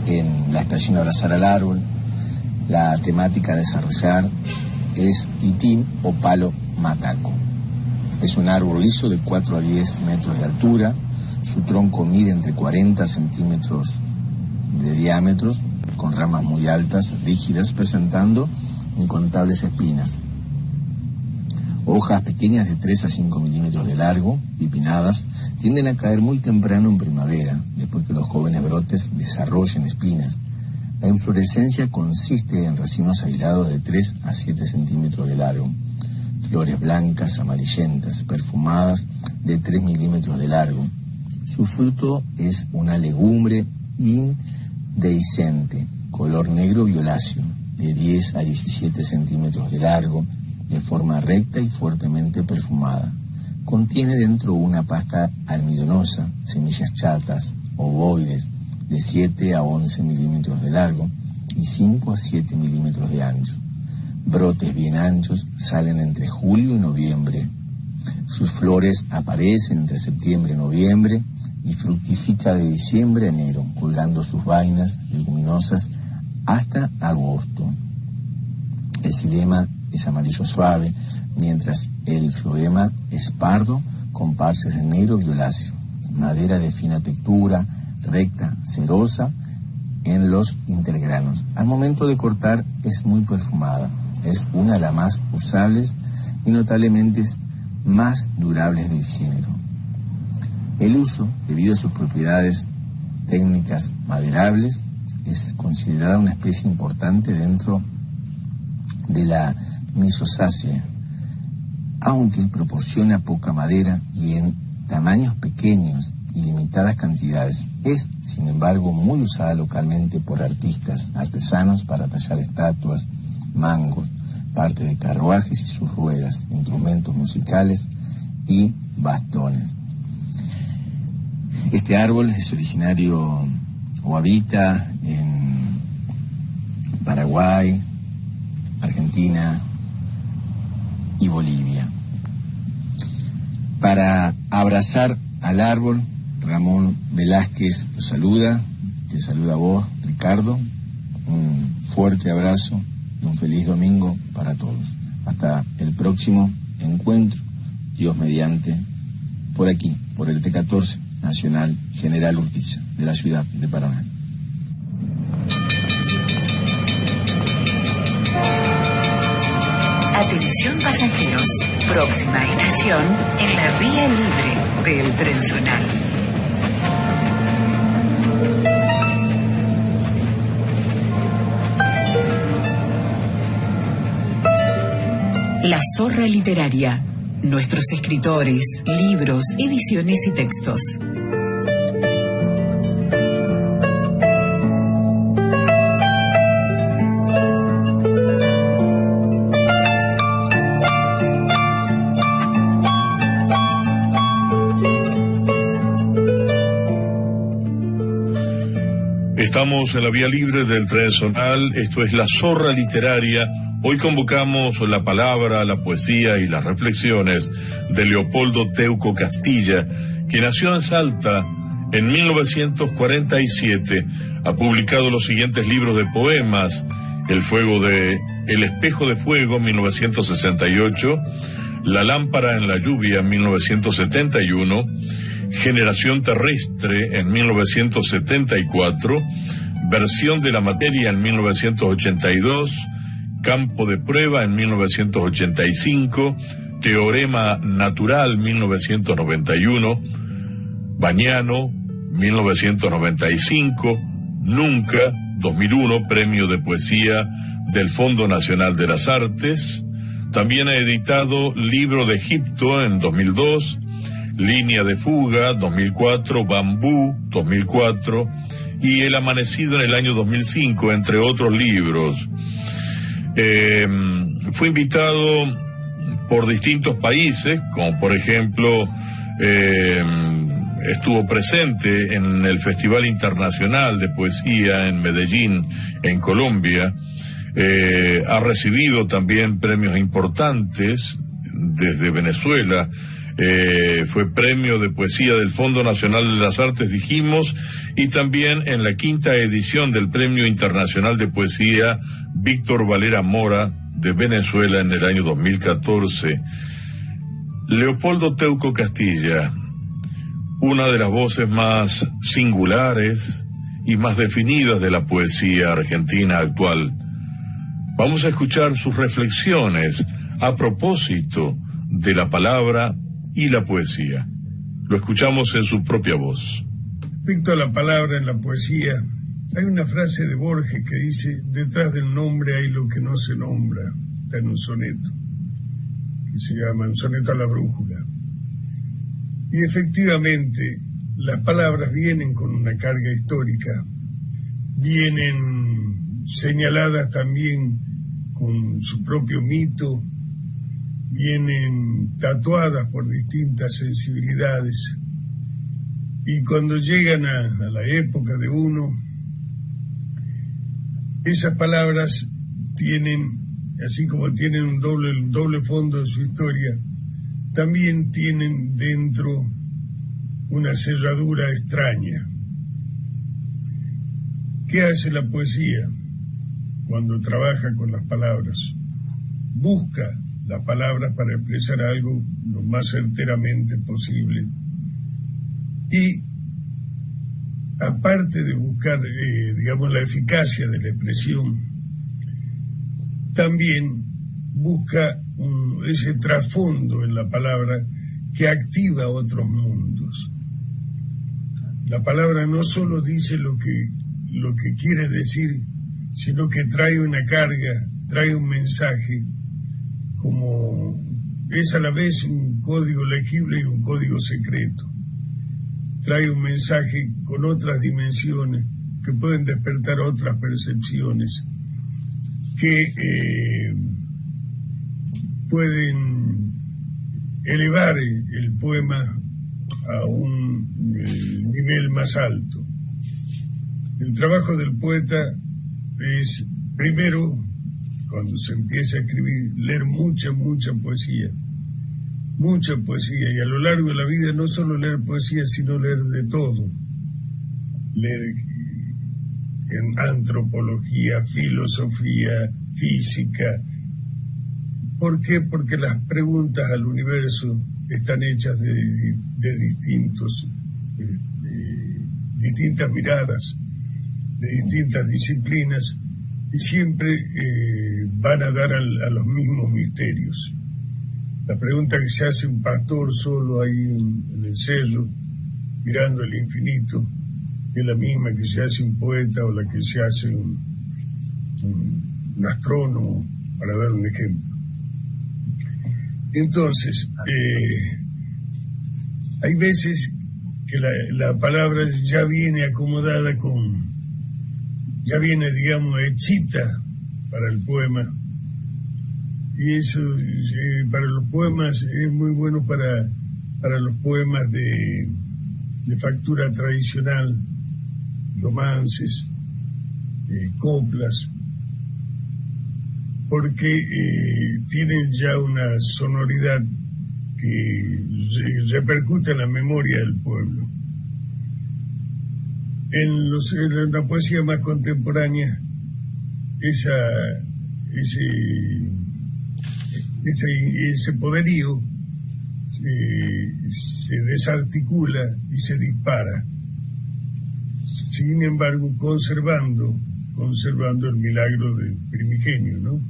en la estación Abrazar al Árbol, la temática a desarrollar es itín o palo mataco. Es un árbol liso de 4 a 10 metros de altura, su tronco mide entre 40 centímetros de diámetros, con ramas muy altas, rígidas, presentando incontables espinas. Hojas pequeñas de 3 a 5 milímetros de largo, bipinnadas, tienden a caer muy temprano en primavera, después que los jóvenes brotes desarrollen espinas. La inflorescencia consiste en racimos aislados de 3 a 7 centímetros de largo, flores blancas, amarillentas, perfumadas, de 3 milímetros de largo. Su fruto es una legumbre indehiscente, color negro violáceo, de 10 a 17 centímetros de largo, de forma recta y fuertemente perfumada. Contiene dentro una pasta almidonosa, semillas chatas, ovoides, de 7 a 11 milímetros de largo y 5 a 7 milímetros de ancho. Brotes bien anchos salen entre julio y noviembre. Sus flores aparecen entre septiembre y noviembre y fructifica de diciembre a enero, colgando sus vainas leguminosas hasta agosto. El xilema es amarillo suave, mientras el floema es pardo con parches de negro violáceo. Madera de fina textura, recta, cerosa en los intergranos. Al momento de cortar es muy perfumada. Es una de las más usables y notablemente más durables del género. El uso, debido a sus propiedades técnicas maderables, es considerada una especie importante dentro de la Mysosaceae, aunque proporciona poca madera y en tamaños pequeños y limitadas cantidades. Es, sin embargo, muy usada localmente por artistas, artesanos para tallar estatuas, mangos, parte de carruajes y sus ruedas, instrumentos musicales y bastones. Este árbol es originario o habita en Paraguay, Argentina y Bolivia. Para abrazar al árbol, Ramón Velázquez lo saluda, te saluda a vos, Ricardo. Un fuerte abrazo y un feliz domingo para todos. Hasta el próximo encuentro, Dios mediante, por aquí, por el T14 Nacional General Urquiza, de la ciudad de Paraná. Atención pasajeros, próxima estación en la vía libre del Tren Zonal. La Zorra Literaria. Nuestros escritores, libros, ediciones y textos. Estamos en la vía libre del Tren Zonal, esto es La Zorra Literaria. Hoy convocamos la palabra, la poesía y las reflexiones de Leopoldo Teuco Castilla, que nació en Salta en 1947. Ha publicado los siguientes libros de poemas: El espejo de fuego, 1968, La lámpara en la lluvia, 1971, Generación terrestre, en 1974, Versión de la materia, en 1982, Campo de prueba, en 1985, Teorema natural, 1991, Bañano, 1995, Nunca, 2001, Premio de Poesía del Fondo Nacional de las Artes. También ha editado Libro de Egipto en 2002, Línea de Fuga, 2004, Bambú, 2004, y El Amanecido en el año 2005, entre otros libros. Fue invitado por distintos países, como por ejemplo estuvo presente en el Festival Internacional de Poesía en Medellín, en Colombia. Ha recibido también premios importantes desde Venezuela. Fue Premio de Poesía del Fondo Nacional de las Artes, dijimos, y también en la quinta edición del Premio Internacional de Poesía Víctor Valera Mora de Venezuela en el año 2014. Leopoldo Teuco Castilla, una de las voces más singulares y más definidas de la poesía argentina actual. Vamos a escuchar sus reflexiones a propósito de la palabra y la poesía. Lo escuchamos en su propia voz. Respecto a la palabra en la poesía, hay una frase de Borges que dice: detrás del nombre hay lo que no se nombra. Está en un soneto que se llama Un soneto a la brújula. Y efectivamente las palabras vienen con una carga histórica, vienen señaladas también con su propio mito, vienen tatuadas por distintas sensibilidades, y cuando llegan a la época de uno, esas palabras tienen, así como tienen un doble fondo de su historia, también tienen dentro una cerradura extraña. ¿Qué hace la poesía cuando trabaja con las palabras? Busca las palabras para expresar algo lo más certeramente posible. Y aparte de buscar, la eficacia de la expresión, también busca ese trasfondo en la palabra que activa otros mundos. La palabra no solo dice lo que quiere decir, sino que trae una carga, trae un mensaje, como es a la vez un código legible y un código secreto. Trae un mensaje con otras dimensiones que pueden despertar otras percepciones, que pueden elevar el poema a un nivel más alto. El trabajo del poeta es, primero, cuando se empieza a escribir, leer mucha poesía, y a lo largo de la vida no solo leer poesía, sino leer de todo. Leer en antropología, filosofía, física. ¿Por qué? Porque las preguntas al universo están hechas de distintas miradas, de distintas disciplinas, y siempre van a dar a los mismos misterios. La pregunta que se hace un pastor solo ahí en el cerro, mirando el infinito, es la misma que se hace un poeta o la que se hace un astrónomo, para dar un ejemplo. Entonces, hay veces que la palabra ya viene acomodada ya viene, hechita para el poema. Y eso para los poemas es muy bueno, para los poemas de factura tradicional, romances, coplas, porque tienen ya una sonoridad que repercute en la memoria del pueblo. En la poesía más contemporánea, ese poderío se desarticula y se dispara, sin embargo conservando el milagro del primigenio, ¿no?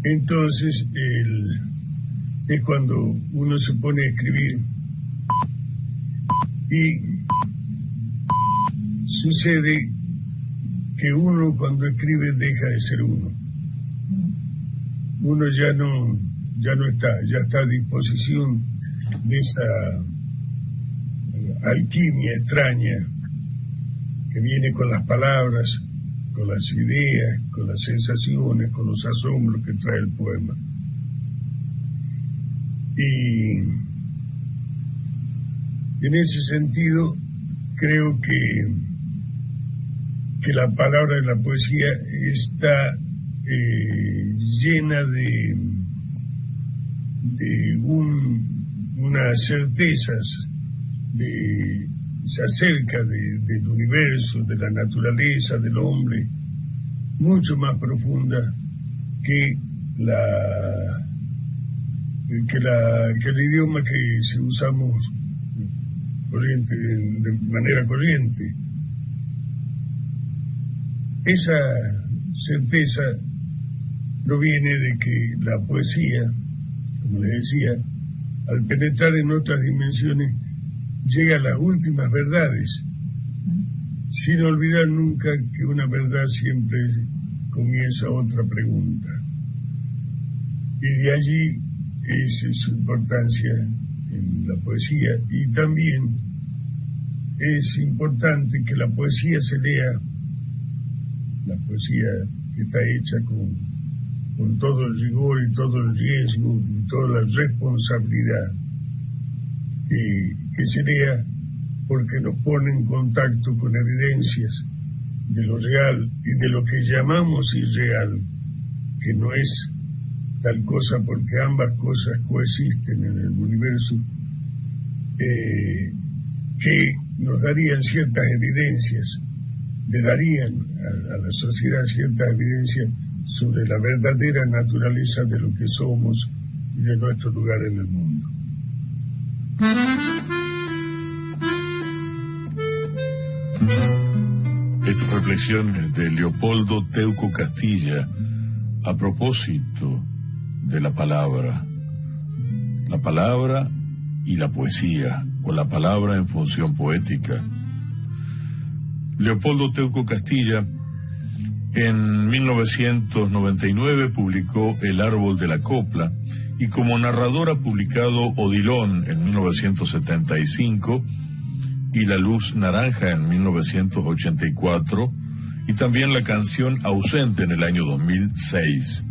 Entonces es cuando uno se pone a escribir y sucede que uno cuando escribe deja de ser uno. Uno ya no está a disposición de esa alquimia extraña que viene con las palabras, con las ideas, con las sensaciones, con los asombros que trae el poema. Y en ese sentido creo que la palabra de la poesía está llena de unas certezas, se acerca del universo, de la naturaleza, del hombre, mucho más profunda que el idioma que si usamos de manera corriente. Esa certeza proviene de que la poesía, como les decía, al penetrar en otras dimensiones, llega a las últimas verdades, sin olvidar nunca que una verdad siempre comienza otra pregunta. Y de allí es su importancia en la poesía. Y también es importante que la poesía se lea, la poesía que está hecha con todo el rigor y todo el riesgo y toda la responsabilidad, que se lea porque nos pone en contacto con evidencias de lo real y de lo que llamamos irreal, que no es tal cosa porque ambas cosas coexisten en el universo, que nos darían ciertas evidencias, le darían a la sociedad ciertas evidencias sobre la verdadera naturaleza de lo que somos y de nuestro lugar en el mundo. Estas reflexiones de Leopoldo Teuco Castilla a propósito de la palabra y la poesía, o la palabra en función poética. Leopoldo Teuco Castilla en 1999 publicó El árbol de la copla, y como narrador ha publicado Odilon en 1975 y La luz naranja en 1984, y también la canción Ausente en el año 2006.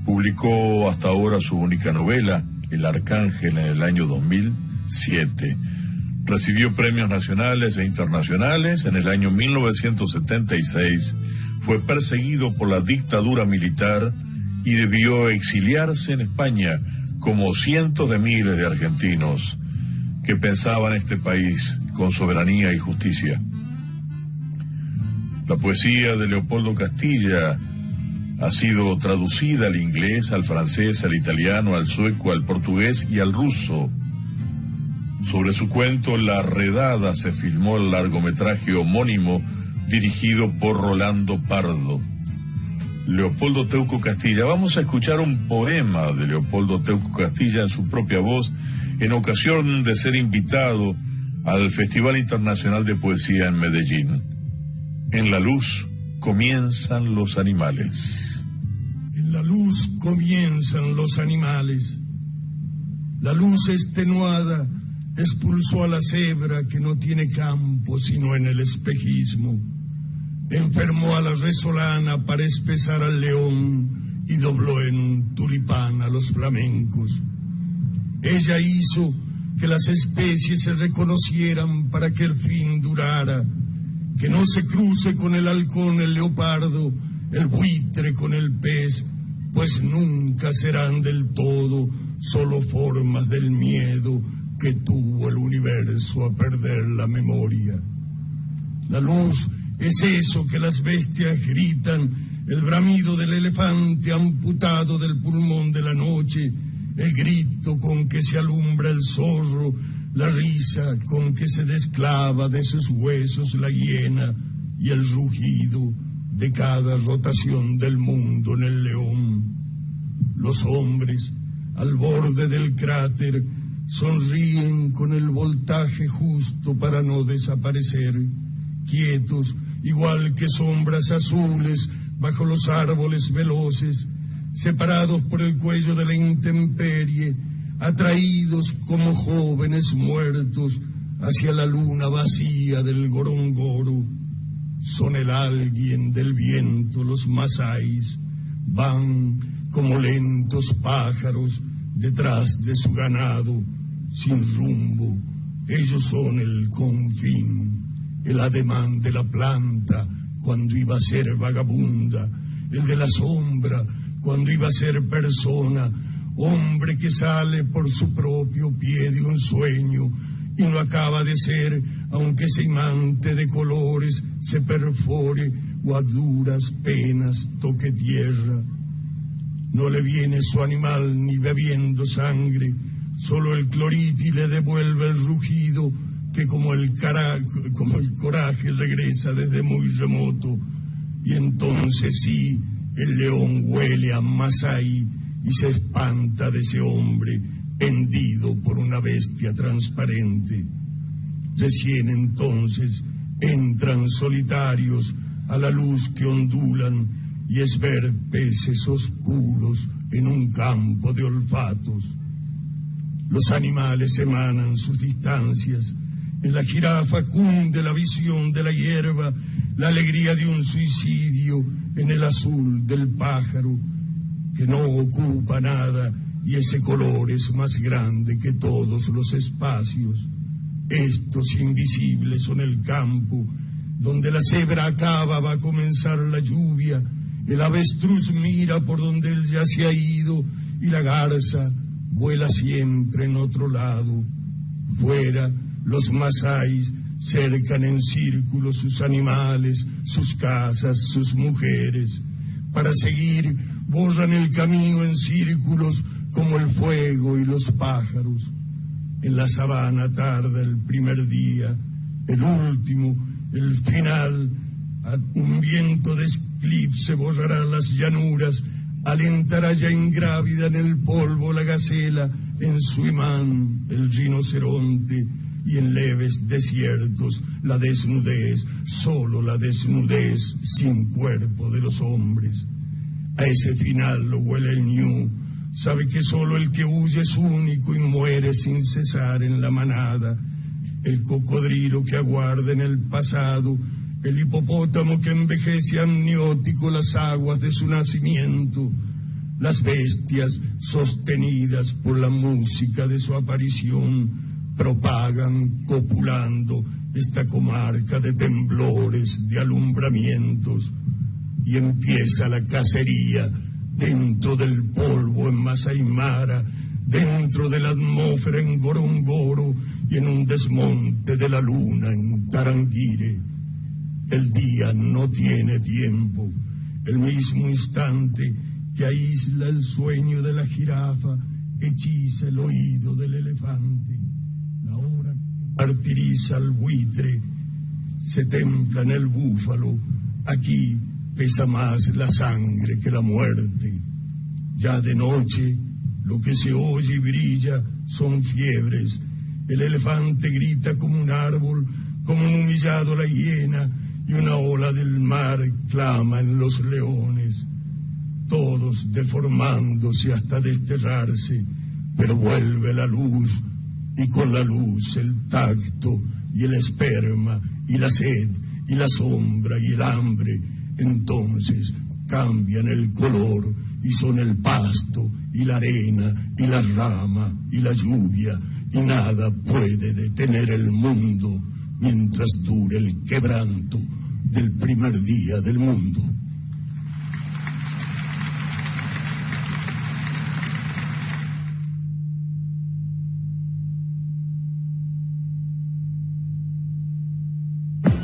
Publicó hasta ahora su única novela, El arcángel, en el año 2007. Recibió premios nacionales e internacionales. En el año 1976 fue perseguido por la dictadura militar y debió exiliarse en España, como cientos de miles de argentinos que pensaban este país con soberanía y justicia. La poesía de Leopoldo Castilla ha sido traducida al inglés, al francés, al italiano, al sueco, al portugués y al ruso. Sobre su cuento La Redada se filmó el largometraje homónimo dirigido por Rolando Pardo. Leopoldo Teuco Castilla. Vamos a escuchar un poema de Leopoldo Teuco Castilla en su propia voz, en ocasión de ser invitado al Festival Internacional de Poesía en Medellín. En la luz comienzan los animales. En la luz comienzan los animales. La luz extenuada expulsó a la cebra que no tiene campo sino en el espejismo. Enfermó a la resolana para espesar al león y dobló en un tulipán a los flamencos. Ella hizo que las especies se reconocieran para que el fin durara, que no se cruce con el halcón el leopardo, el buitre con el pez, pues nunca serán del todo solo formas del miedo que tuvo el universo a perder la memoria. La luz es eso que las bestias gritan, el bramido del elefante amputado del pulmón de la noche, el grito con que se alumbra el zorro, la risa con que se desclava de sus huesos la hiena y el rugido de cada rotación del mundo en el león. Los hombres, al borde del cráter, sonríen con el voltaje justo para no desaparecer, quietos, igual que sombras azules bajo los árboles veloces, separados por el cuello de la intemperie, atraídos como jóvenes muertos hacia la luna vacía del Gorongoro. Son el alguien del viento los masáis, van como lentos pájaros detrás de su ganado, sin rumbo. Ellos son el confín, el ademán de la planta cuando iba a ser vagabunda, el de la sombra cuando iba a ser persona, hombre que sale por su propio pie de un sueño y no acaba de ser, aunque se imante de colores, se perfore o a duras penas toque tierra. No le viene su animal ni bebiendo sangre, solo el cloriti le devuelve el rugido que como el coraje regresa desde muy remoto. Y entonces sí, el león huele a Masái y se espanta de ese hombre hendido por una bestia transparente. Recién entonces entran solitarios a la luz que ondulan y es ver peces oscuros en un campo de olfatos. Los animales emanan sus distancias. En la jirafa cunde la visión de la hierba, la alegría de un suicidio en el azul del pájaro, que no ocupa nada y ese color es más grande que todos los espacios. Estos invisibles son el campo, donde la cebra acaba, va a comenzar la lluvia, el avestruz mira por donde él ya se ha ido y la garza vuela siempre en otro lado. Fuera, los masáis cercan en círculo sus animales, sus casas, sus mujeres. para seguir, borran el camino en círculos como el fuego y los pájaros. En la sabana tarda el primer día, el último, el final. Un viento de eclipse borrará las llanuras, alentará ya ingrávida en el polvo la gacela, en su imán el rinoceronte, y en leves desiertos la desnudez, solo la desnudez sin cuerpo de los hombres. A ese final lo huele el ñu, sabe que solo el que huye es único y muere sin cesar en la manada. El cocodrilo que aguarda en el pasado, el hipopótamo que envejece amniótico las aguas de su nacimiento, las bestias sostenidas por la música de su aparición, propagan, copulando, esta comarca de temblores, de alumbramientos, y empieza la cacería dentro del polvo en Masai Mara, dentro de la atmósfera en Gorongoro y en un desmonte de la luna en Tarangire. El día no tiene tiempo, el mismo instante que aísla el sueño de la jirafa, hechiza el oído del elefante. La hora que martiriza al buitre se templa en el búfalo. Aquí pesa más la sangre que la muerte. Ya de noche lo que se oye y brilla son fiebres. El elefante grita como un árbol, como un humillado la hiena, y una ola del mar clama en los leones. Todos deformándose hasta desterrarse, pero vuelve la luz, y con la luz el tacto y el esperma y la sed y la sombra y el hambre. Entonces cambian el color y son el pasto y la arena y la rama y la lluvia, y nada puede detener el mundo mientras dure el quebranto del primer día del mundo.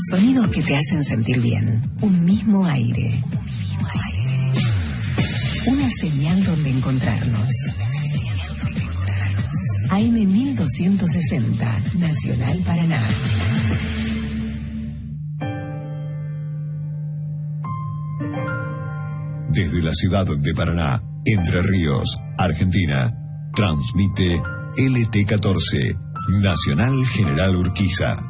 Sonidos que te hacen sentir bien. Un mismo aire. Una señal donde encontrarnos. AM 1260, Nacional Paraná. Desde la ciudad de Paraná, Entre Ríos, Argentina, transmite LT14, Nacional General Urquiza.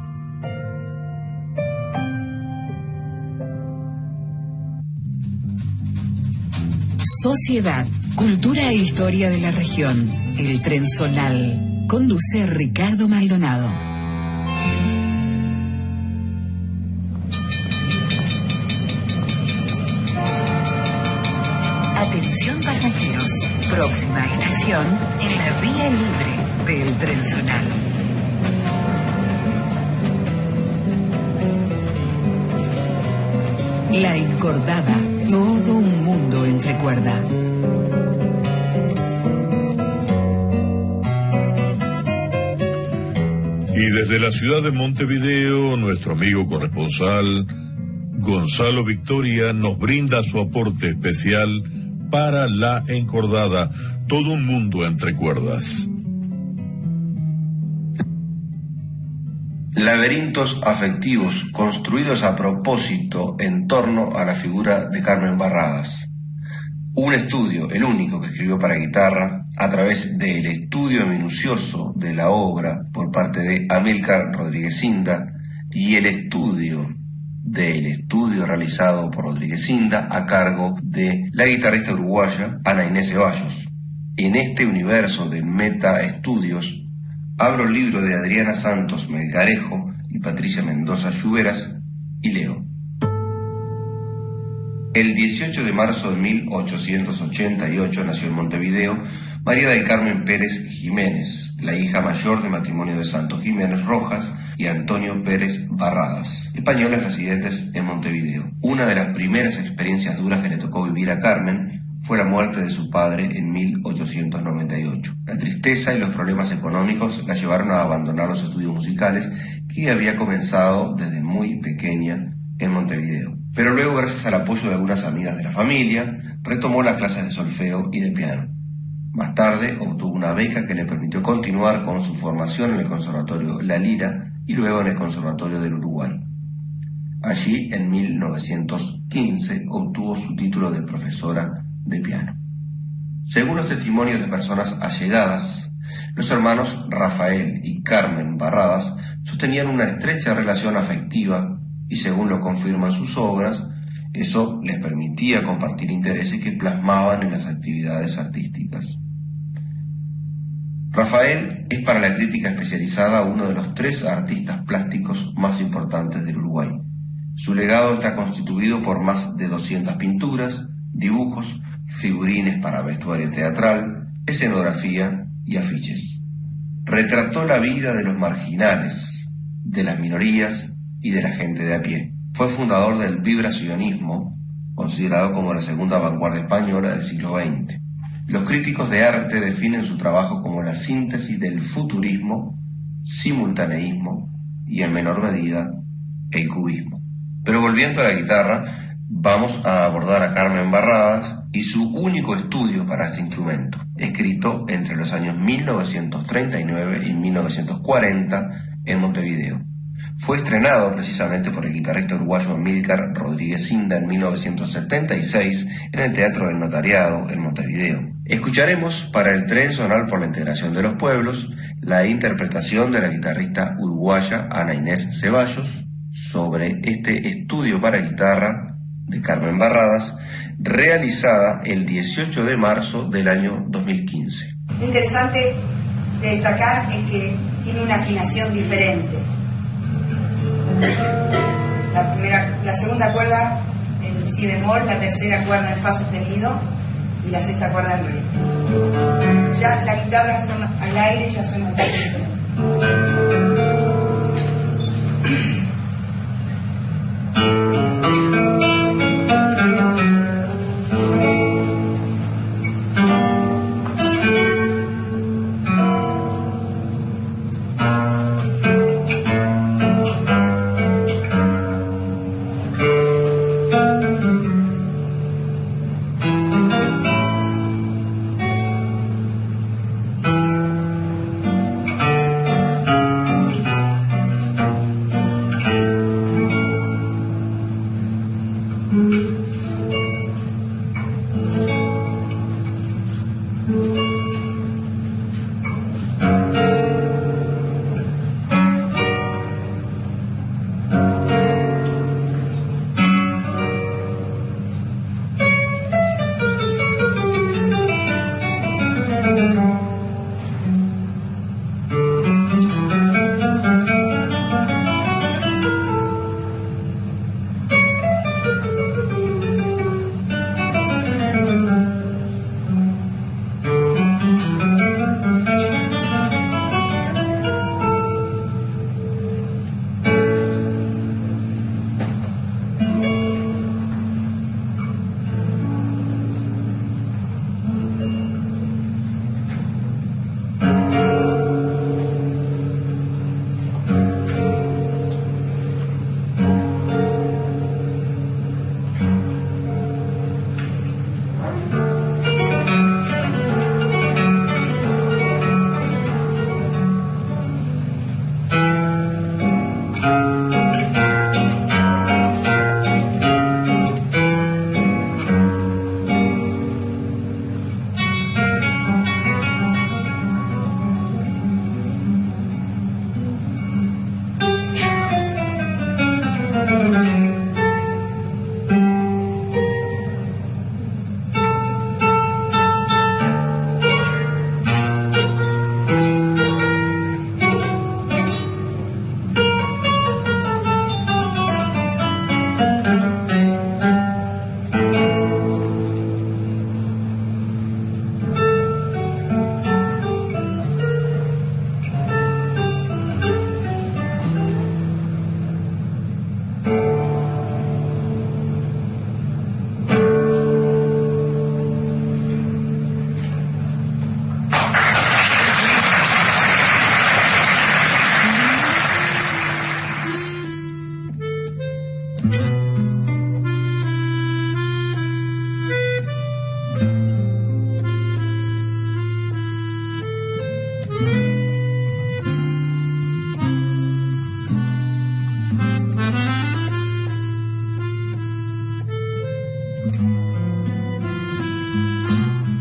Sociedad, cultura e historia de la región. El Tren Zonal. Conduce Ricardo Maldonado. Atención pasajeros. Próxima estación en la vía libre del Tren Zonal. La Encordada. Todo un mundo entre cuerda. Y desde la ciudad de Montevideo, nuestro amigo corresponsal Gonzalo Victoria nos brinda su aporte especial para La Encordada, todo un mundo entre cuerdas. Laberintos afectivos construidos a propósito en torno a la figura de Carmen Barradas. Un estudio, el único que escribió para guitarra, a través del estudio minucioso de la obra por parte de Amílcar Rodríguez Inda y el estudio realizado por Rodríguez Inda a cargo de la guitarrista uruguaya Ana Inés Ceballos. En este universo de Meta Estudios, abro el libro de Adriana Santos Melgarejo y Patricia Mendoza Lluveras y leo. El 18 de marzo de 1888 nació en Montevideo María del Carmen Pérez Jiménez, la hija mayor de matrimonio de Santos Jiménez Rojas y Antonio Pérez Barradas, españoles residentes en Montevideo. Una de las primeras experiencias duras que le tocó vivir a Carmen fue la muerte de su padre en 1898. La tristeza y los problemas económicos la llevaron a abandonar los estudios musicales que había comenzado desde muy pequeña en Montevideo. pero luego, gracias al apoyo de algunas amigas de la familia, retomó las clases de solfeo y de piano. Más tarde obtuvo una beca que le permitió continuar con su formación en el Conservatorio La Lira y luego en el Conservatorio del Uruguay. Allí, en 1915, obtuvo su título de profesora de piano. Según los testimonios de personas allegadas, los hermanos Rafael y Carmen Barradas sostenían una estrecha relación afectiva y, según lo confirman sus obras, eso les permitía compartir intereses que plasmaban en las actividades artísticas. Rafael es para la crítica especializada uno de los 3 artistas plásticos más importantes del Uruguay. Su legado está constituido por más de 200 pinturas, dibujos, figurines para vestuario teatral, escenografía y afiches. Retrató la vida de los marginales, de las minorías y de la gente de a pie. Fue fundador del vibracionismo, considerado como la segunda vanguardia española del siglo XX. Los críticos de arte definen su trabajo como la síntesis del futurismo, simultaneísmo y, en menor medida, el cubismo. Pero volviendo a la guitarra, vamos a abordar a Carmen Barradas y su único estudio para este instrumento, escrito entre los años 1939 y 1940 en Montevideo. Fue estrenado precisamente por el guitarrista uruguayo Amílcar Rodríguez Inda en 1976 en el Teatro del Notariado en Montevideo. Escucharemos para el Tren Zonal por la Integración de los Pueblos la interpretación de la guitarrista uruguaya Ana Inés Ceballos sobre este estudio para guitarra de Carmen Barradas, realizada el 18 de marzo del año 2015. Lo interesante de destacar es que tiene una afinación diferente. La segunda cuerda en si bemol, la tercera cuerda en fa sostenido y la sexta cuerda en re. Ya la guitarra son al aire, ya suena un poco diferente.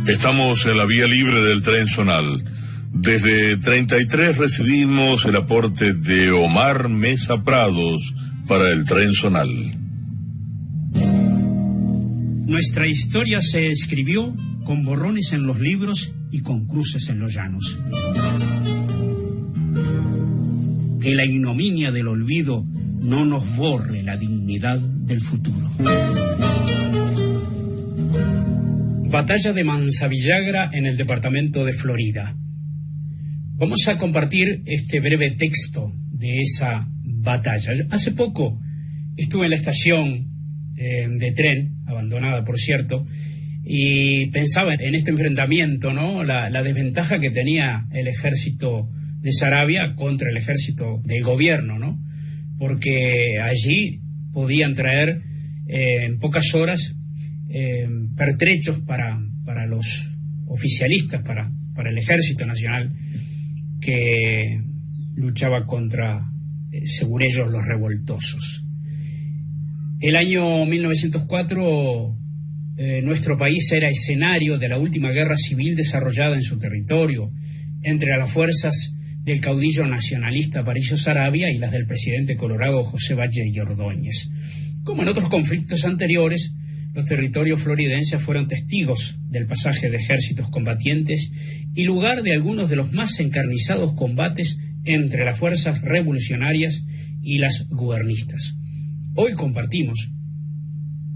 Estamos en la vía libre del tren zonal. Desde 33 recibimos el aporte de Omar Mesa Prados para el tren zonal. Nuestra historia se escribió con borrones en los libros y con cruces en los llanos. Que la ignominia del olvido no nos borre la dignidad del futuro. Batalla de Manzavillagra en el departamento de Florida. Vamos a compartir este breve texto de esa batalla. Hace poco estuve en la estación de tren, abandonada por cierto, y pensaba en este enfrentamiento, ¿no? La desventaja que tenía el ejército de Saravia contra el ejército del gobierno, ¿no? Porque allí podían traer en pocas horas pertrechos para los oficialistas, para el ejército nacional que luchaba contra, según ellos, los revoltosos. El año 1904 nuestro país era escenario de la última guerra civil desarrollada en su territorio entre las fuerzas del caudillo nacionalista Aparicio Saravia y las del presidente colorado José Valle y Ordóñez. Como en otros conflictos anteriores, los territorios floridenses fueron testigos del pasaje de ejércitos combatientes y lugar de algunos de los más encarnizados combates entre las fuerzas revolucionarias y las gubernistas. Hoy compartimos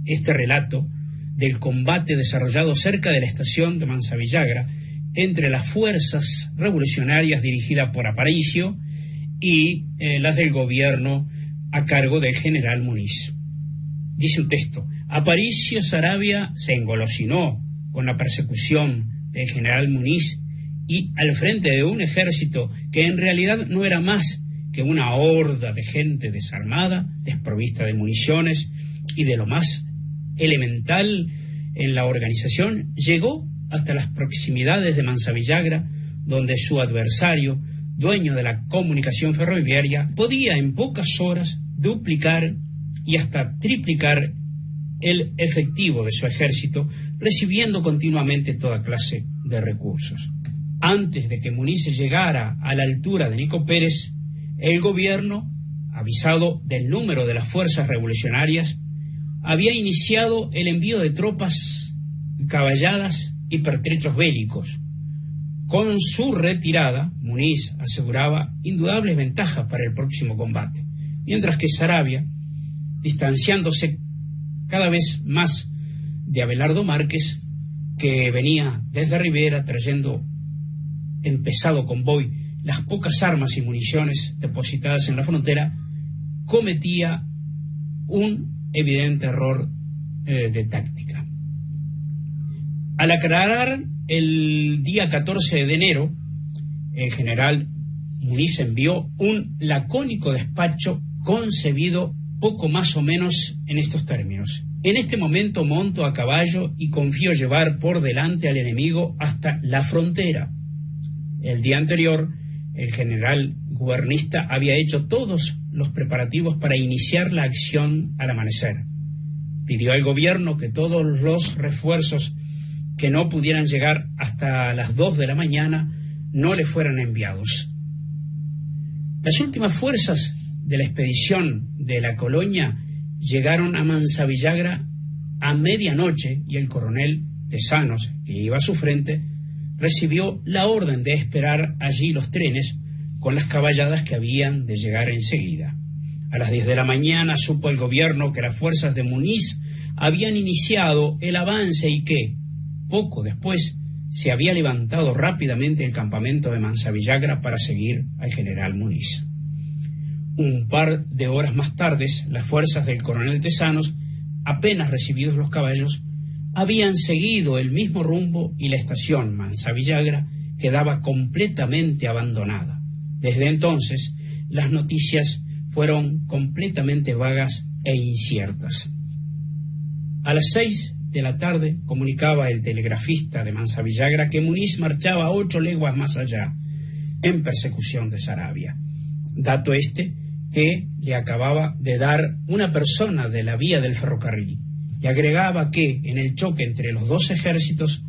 este relato del combate desarrollado cerca de la estación de Manzavillagra entre las fuerzas revolucionarias dirigidas por Aparicio y las del gobierno a cargo del general Muniz. Dice un texto: Aparicio Saravia se engolosinó con la persecución del general Muniz y al frente de un ejército que en realidad no era más que una horda de gente desarmada, desprovista de municiones y de lo más elemental en la organización, llegó hasta las proximidades de Manzavillagra, donde su adversario, dueño de la comunicación ferroviaria, podía en pocas horas duplicar y hasta triplicar el efectivo de su ejército, recibiendo continuamente toda clase de recursos. Antes de que Muniz llegara a la altura de Nico Pérez, el gobierno, avisado del número de las fuerzas revolucionarias, había iniciado el envío de tropas, caballadas y pertrechos bélicos. Con su retirada, Muniz aseguraba indudables ventajas para el próximo combate, mientras que Saravia, distanciándose cada vez más de Abelardo Márquez, que venía desde Rivera trayendo en pesado convoy las pocas armas y municiones depositadas en la frontera, cometía un evidente error de táctica. Al aclarar el día 14 de enero, el general Muniz envió un lacónico despacho concebido poco más o menos en estos términos: en este momento monto a caballo y confío llevar por delante al enemigo hasta la frontera. El día anterior, el general gubernista había hecho todos los preparativos para iniciar la acción al amanecer. Pidió al gobierno que todos los refuerzos que no pudieran llegar hasta las 2 de la mañana no le fueran enviados. Las últimas fuerzas de la expedición de la colonia llegaron a Manzavillagra a medianoche y el coronel Tesanos, que iba a su frente, recibió la orden de esperar allí los trenes con las caballadas que habían de llegar enseguida. A las 10 de la mañana supo el gobierno que las fuerzas de Muniz habían iniciado el avance y que, poco después, se había levantado rápidamente el campamento de Manzavillagra para seguir al general Muniz. Un par de horas más tarde, las fuerzas del coronel Tesanos, apenas recibidos los caballos, habían seguido el mismo rumbo y la estación Manzavillagra quedaba completamente abandonada. Desde entonces, las noticias fueron completamente vagas e inciertas. A las 6 de la tarde comunicaba el telegrafista de Manzavillagra que Muniz marchaba 8 leguas más allá, en persecución de Saravia. Dato este que le acababa de dar una persona de la vía del ferrocarril, y agregaba que, en el choque entre los dos ejércitos,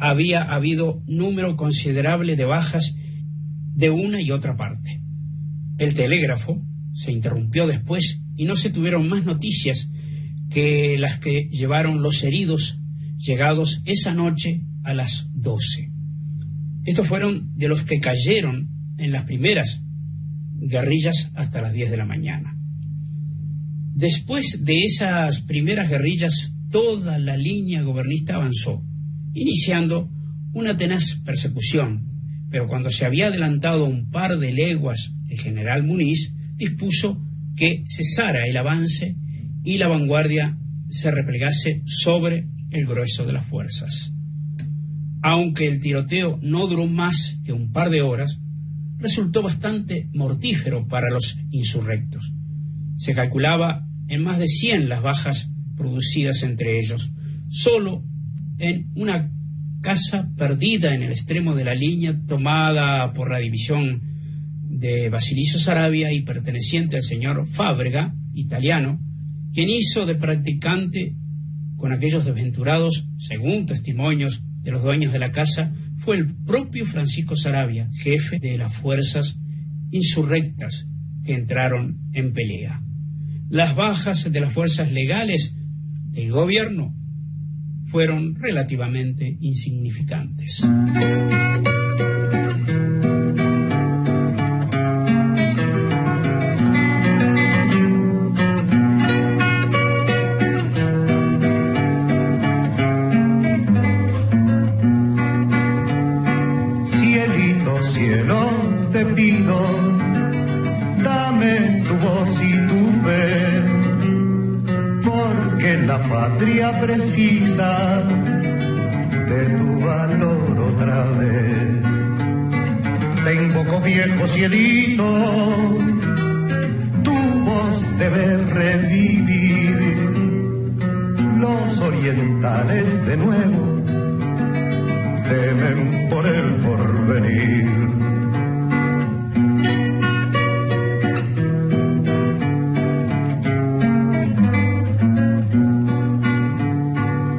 había habido número considerable de bajas de una y otra parte. El telégrafo se interrumpió después y no se tuvieron más noticias que las que llevaron los heridos llegados esa noche a las 12. Estos fueron de los que cayeron en las primeras guerrillas hasta las 10 de la mañana. Después de esas primeras guerrillas, toda la línea gobernista avanzó, iniciando una tenaz persecución, pero cuando se había adelantado un par de leguas, el general Muniz dispuso que cesara el avance y la vanguardia se replegase sobre el grueso de las fuerzas. Aunque el tiroteo no duró más que un par de horas, resultó bastante mortífero para los insurrectos. Se calculaba en más de 100 las bajas producidas entre ellos. Solo en una casa perdida en el extremo de la línea tomada por la división de Basilio Saravia y perteneciente al señor Fábrega, italiano, quien hizo de practicante con aquellos desventurados, según testimonios de los dueños de la casa, fue el propio Francisco Saravia, jefe de las fuerzas insurrectas que entraron en pelea. Las bajas de las fuerzas legales del gobierno fueron relativamente insignificantes. Cielito, cielo, te pido, dame tu voz y tu fe, porque la patria precisa de tu valor otra vez. Te invoco, viejo cielito, tu voz debe revivir. Los orientales de nuevo temen por el porvenir.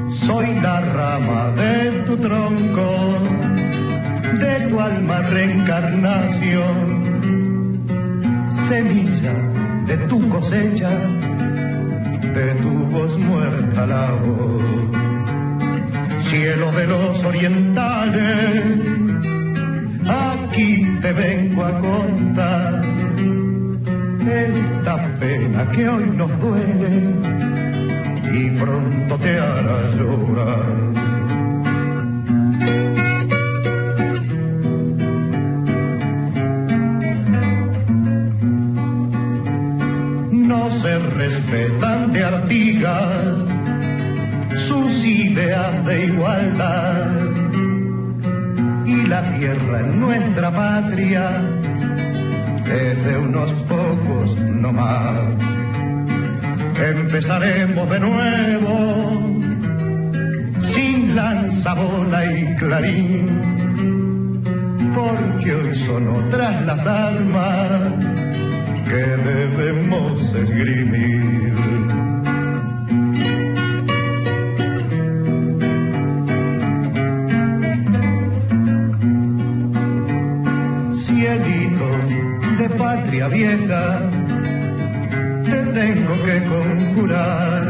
Soy la rama de tu tronco, de tu alma reencarnación, semilla de tu cosecha, de tu voz muerta la voz. Cielo de los orientales, aquí te vengo a contar esta pena que hoy nos duele y pronto te hará llorar. No se respetan de Artigas sus ideas de igualdad, y la tierra en nuestra patria es de unos pocos no más. Empezaremos de nuevo sin lanzabola y clarín, porque hoy son otras las armas que debemos esgrimir. Cielito de patria vieja, te tengo que conjurar,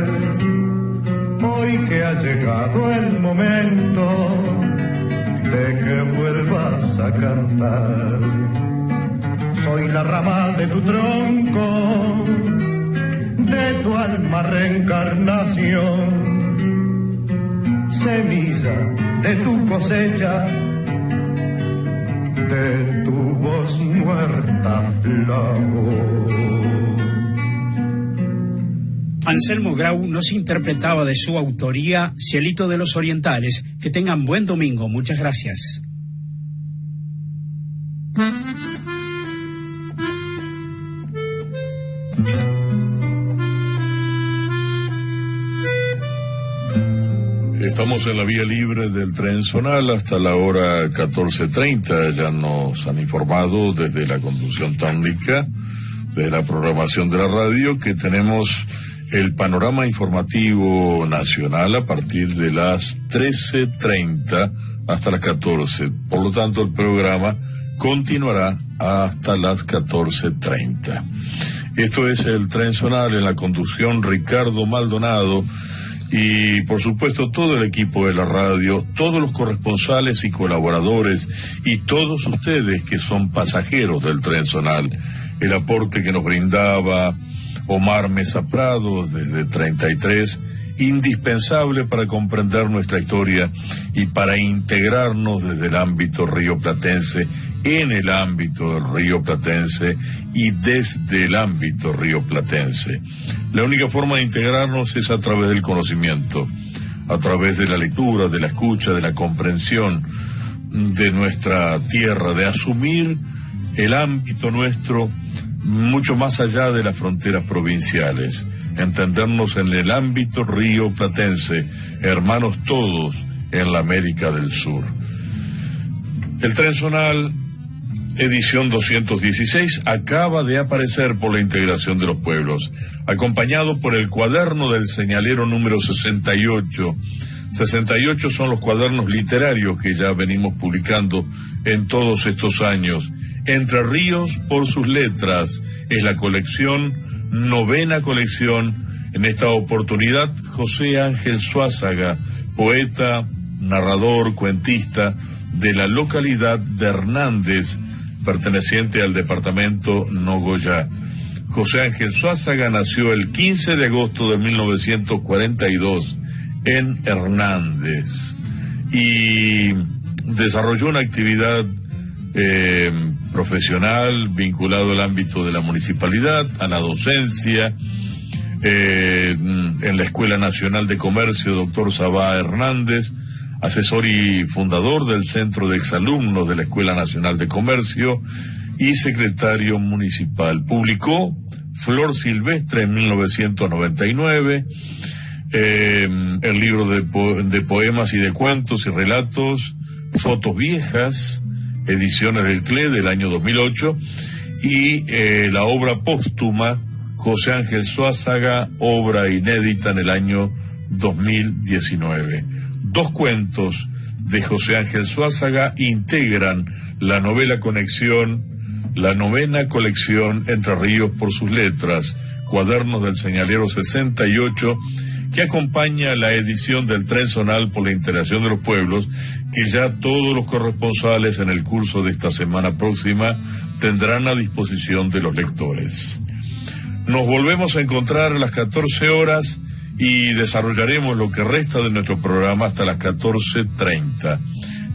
hoy que ha llegado el momento de que vuelvas a cantar. Soy la rama de tu tronco, de tu alma reencarnación, semilla de tu cosecha, de tu voz muerta la voz. Anselmo Grau nos interpretaba de su autoría Cielito de los Orientales. Que tengan buen domingo. Muchas gracias. Estamos en la vía libre del tren zonal hasta la hora 14:30. Ya nos han informado desde la conducción técnica de la programación de la radio que tenemos el panorama informativo nacional a partir de las 13:30 hasta las 14. Por lo tanto, el programa continuará hasta las 14:30. Esto es el Tren Zonal, en la conducción Ricardo Maldonado y por supuesto todo el equipo de la radio, todos los corresponsales y colaboradores y todos ustedes que son pasajeros del Tren Zonal. El aporte que nos brindaba Omar Mesa Prado desde 33, indispensable para comprender nuestra historia y para integrarnos desde el ámbito rioplatense, en el ámbito del Río Platense y desde el ámbito rioplatense. La única forma de integrarnos es a través del conocimiento, a través de la lectura, de la escucha, de la comprensión de nuestra tierra, de asumir el ámbito nuestro mucho más allá de las fronteras provinciales, entendernos en el ámbito rioplatense, hermanos todos en la América del Sur. El Tren Zonal, edición 216, acaba de aparecer por la integración de los pueblos, acompañado por el cuaderno del señalero número 68. 68 son los cuadernos literarios que ya venimos publicando en todos estos años. Entre Ríos por sus letras es la colección, 9ª colección. En esta oportunidad, José Ángel Suázaga, poeta, narrador, cuentista de la localidad de Hernández, perteneciente al departamento Nogoyá. José Ángel Suázaga nació el 15 de agosto de 1942 en Hernández y desarrolló una actividad profesional vinculado al ámbito de la municipalidad, a la docencia, en la Escuela Nacional de Comercio Dr. Sabá Hernández, asesor y fundador del Centro de Exalumnos de la Escuela Nacional de Comercio y secretario municipal. Publicó Flor Silvestre en 1999, el libro de poemas y de cuentos y relatos, Fotos Viejas, ediciones del CLE del año 2008, y la obra póstuma José Ángel Suázaga, obra inédita en el año 2019. 2 cuentos de José Ángel Suázaga integran la novela Conexión, la 9ª colección Entre Ríos por sus letras, cuadernos del señalero 68, que acompaña la edición del Tren Zonal por la integración de los pueblos, que ya todos los corresponsales en el curso de esta semana próxima tendrán a disposición de los lectores. Nos volvemos a encontrar a las 14 horas y desarrollaremos lo que resta de nuestro programa hasta las 14:30.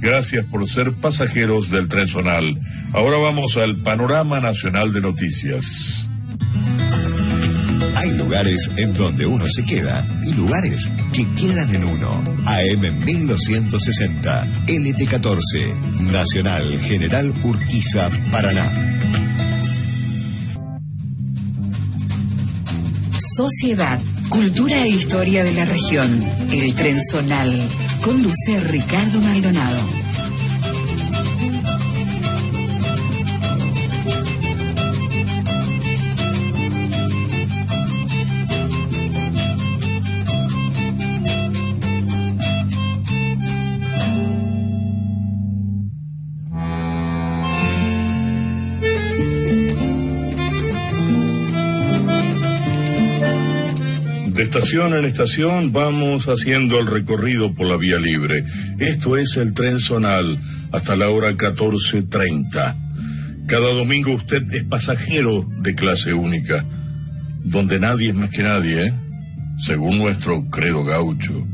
Gracias por ser pasajeros del Tren Zonal. Ahora vamos al panorama nacional de noticias. Hay lugares en donde uno se queda y lugares que quedan en uno. AM 1260, LT14, Nacional General Urquiza, Paraná. Sociedad, cultura e historia de la región. El Tren Zonal. Conduce Ricardo Maldonado. De estación en estación vamos haciendo el recorrido por la vía libre. Esto es el Tren Zonal hasta la hora 14:30. Cada domingo usted es pasajero de clase única, donde nadie es más que nadie, según nuestro credo gaucho,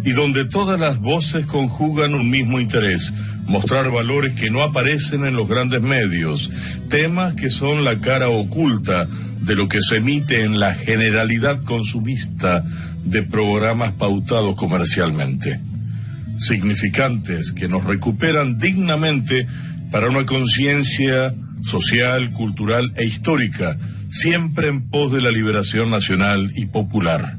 y donde todas las voces conjugan un mismo interés: mostrar valores que no aparecen en los grandes medios, temas que son la cara oculta de lo que se emite en la generalidad consumista de programas pautados comercialmente. Significantes que nos recuperan dignamente para una conciencia social, cultural e histórica, siempre en pos de la liberación nacional y popular.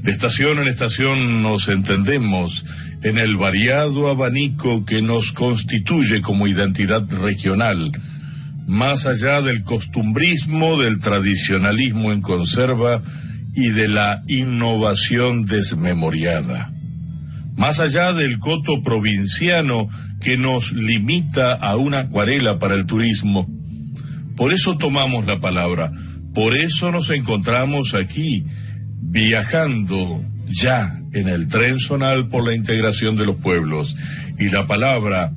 De estación en estación nos entendemos en el variado abanico que nos constituye como identidad regional, más allá del costumbrismo, del tradicionalismo en conserva y de la innovación desmemoriada. más allá del coto provinciano que nos limita a una acuarela para el turismo. Por eso tomamos la palabra, por eso nos encontramos aquí, viajando ya en el tren zonal por la integración de los pueblos. Y la palabra,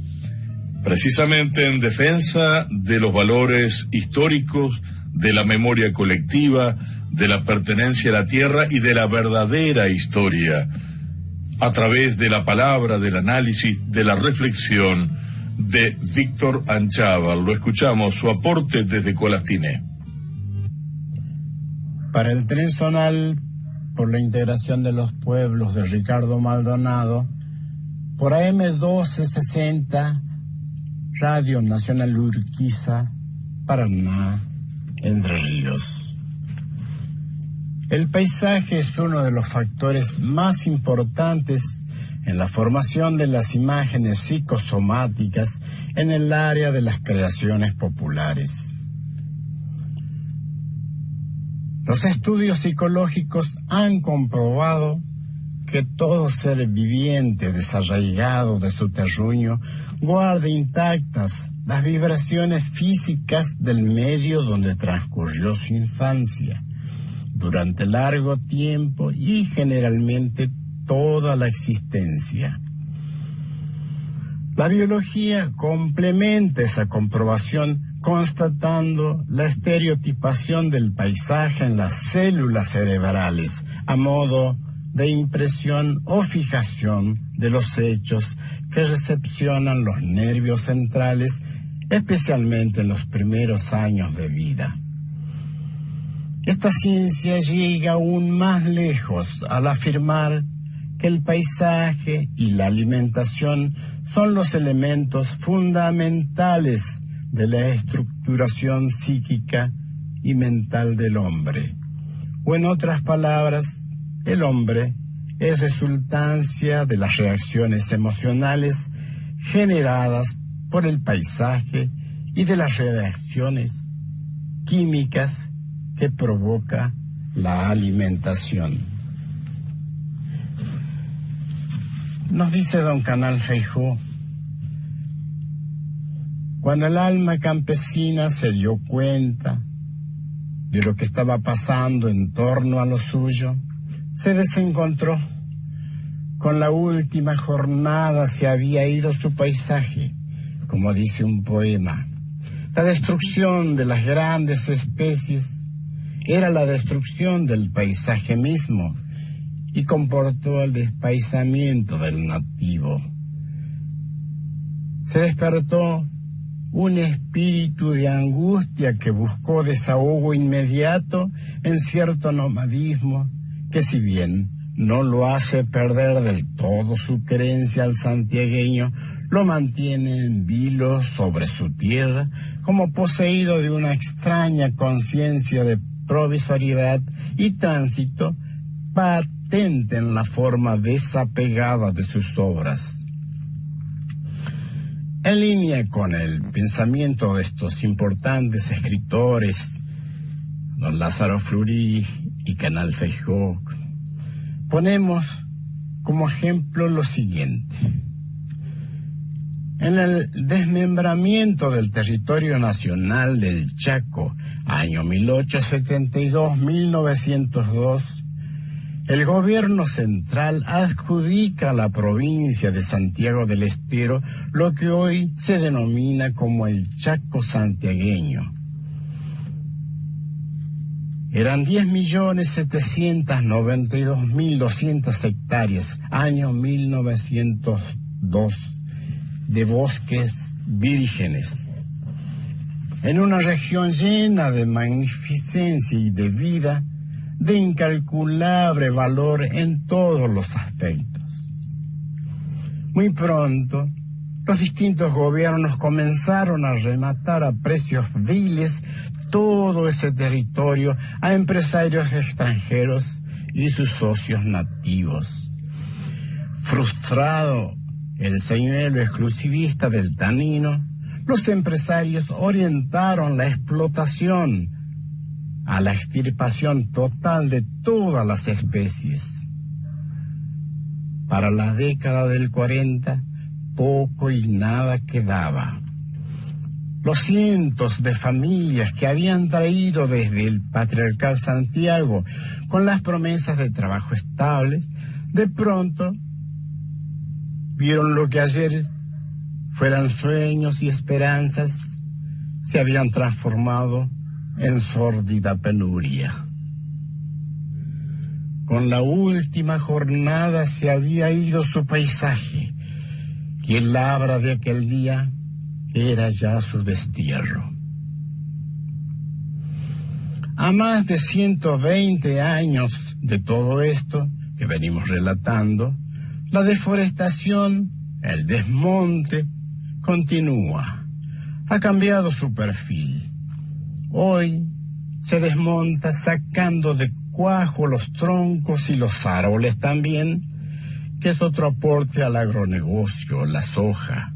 precisamente en defensa de los valores históricos, de la memoria colectiva, de la pertenencia a la tierra y de la verdadera historia, a través de la palabra, del análisis, de la reflexión de Víctor Anchával. Lo escuchamos, su aporte desde Colastiné. Para el tren zonal por la integración de los pueblos de Ricardo Maldonado, por AM 1260, Radio Nacional Urquiza, Paraná, Entre Ríos. El paisaje es uno de los factores más importantes en la formación de las imágenes psicosomáticas en el área de las creaciones populares. Los estudios psicológicos han comprobado que todo ser viviente desarraigado de su terruño guarda intactas las vibraciones físicas del medio donde transcurrió su infancia, durante largo tiempo y generalmente toda la existencia. La biología complementa esa comprobación constatando la estereotipación del paisaje en las células cerebrales a modo de impresión o fijación de los hechos que recepcionan los nervios centrales, especialmente en los primeros años de vida. Esta ciencia llega aún más lejos al afirmar que el paisaje y la alimentación son los elementos fundamentales de la estructuración psíquica y mental del hombre. O en otras palabras, el hombre es resultancia de las reacciones emocionales generadas por el paisaje y de las reacciones químicas que provoca la alimentación. Nos dice don Canal Feijó, cuando el alma campesina se dio cuenta de lo que estaba pasando en torno a lo suyo, se desencontró. Con la última jornada se había ido su paisaje, como dice un poema. La destrucción de las grandes especies era la destrucción del paisaje mismo y comportó el despaisamiento del nativo. Se despertó un espíritu de angustia que buscó desahogo inmediato en cierto nomadismo que, si bien no lo hace perder del todo su creencia al santiagueño, lo mantiene en vilo sobre su tierra como poseído de una extraña conciencia de provisoriedad y tránsito patente en la forma desapegada de sus obras. En línea con el pensamiento de estos importantes escritores, don Lázaro Fleury y Canal Feijó, ponemos como ejemplo lo siguiente. En el desmembramiento del territorio nacional del Chaco, año 1872-1902, el gobierno central adjudica a la provincia de Santiago del Estero lo que hoy se denomina como el Chaco santiagueño. Eran 10.792.200 hectáreas, año 1902, de bosques vírgenes, en una región llena de magnificencia y de vida, de incalculable valor en todos los aspectos. Muy pronto, los distintos gobiernos comenzaron a rematar a precios viles todo ese territorio a empresarios extranjeros y sus socios nativos. Frustrado el señuelo exclusivista del tanino, los empresarios orientaron la explotación a la extirpación total de todas las especies. para la década del 40, poco y nada quedaba. Los cientos de familias que habían traído desde el patriarcal Santiago con las promesas de trabajo estable, de pronto vieron lo que ayer fueran sueños y esperanzas, se habían transformado en sórdida penuria. Con la última jornada se había ido su paisaje, y el labra de aquel día era ya su destierro. A más de 120 años de todo esto que venimos relatando, la deforestación, el desmonte, continúa. Ha cambiado su perfil. Hoy se desmonta sacando de cuajo los troncos y los árboles también, que es otro aporte al agronegocio, la soja,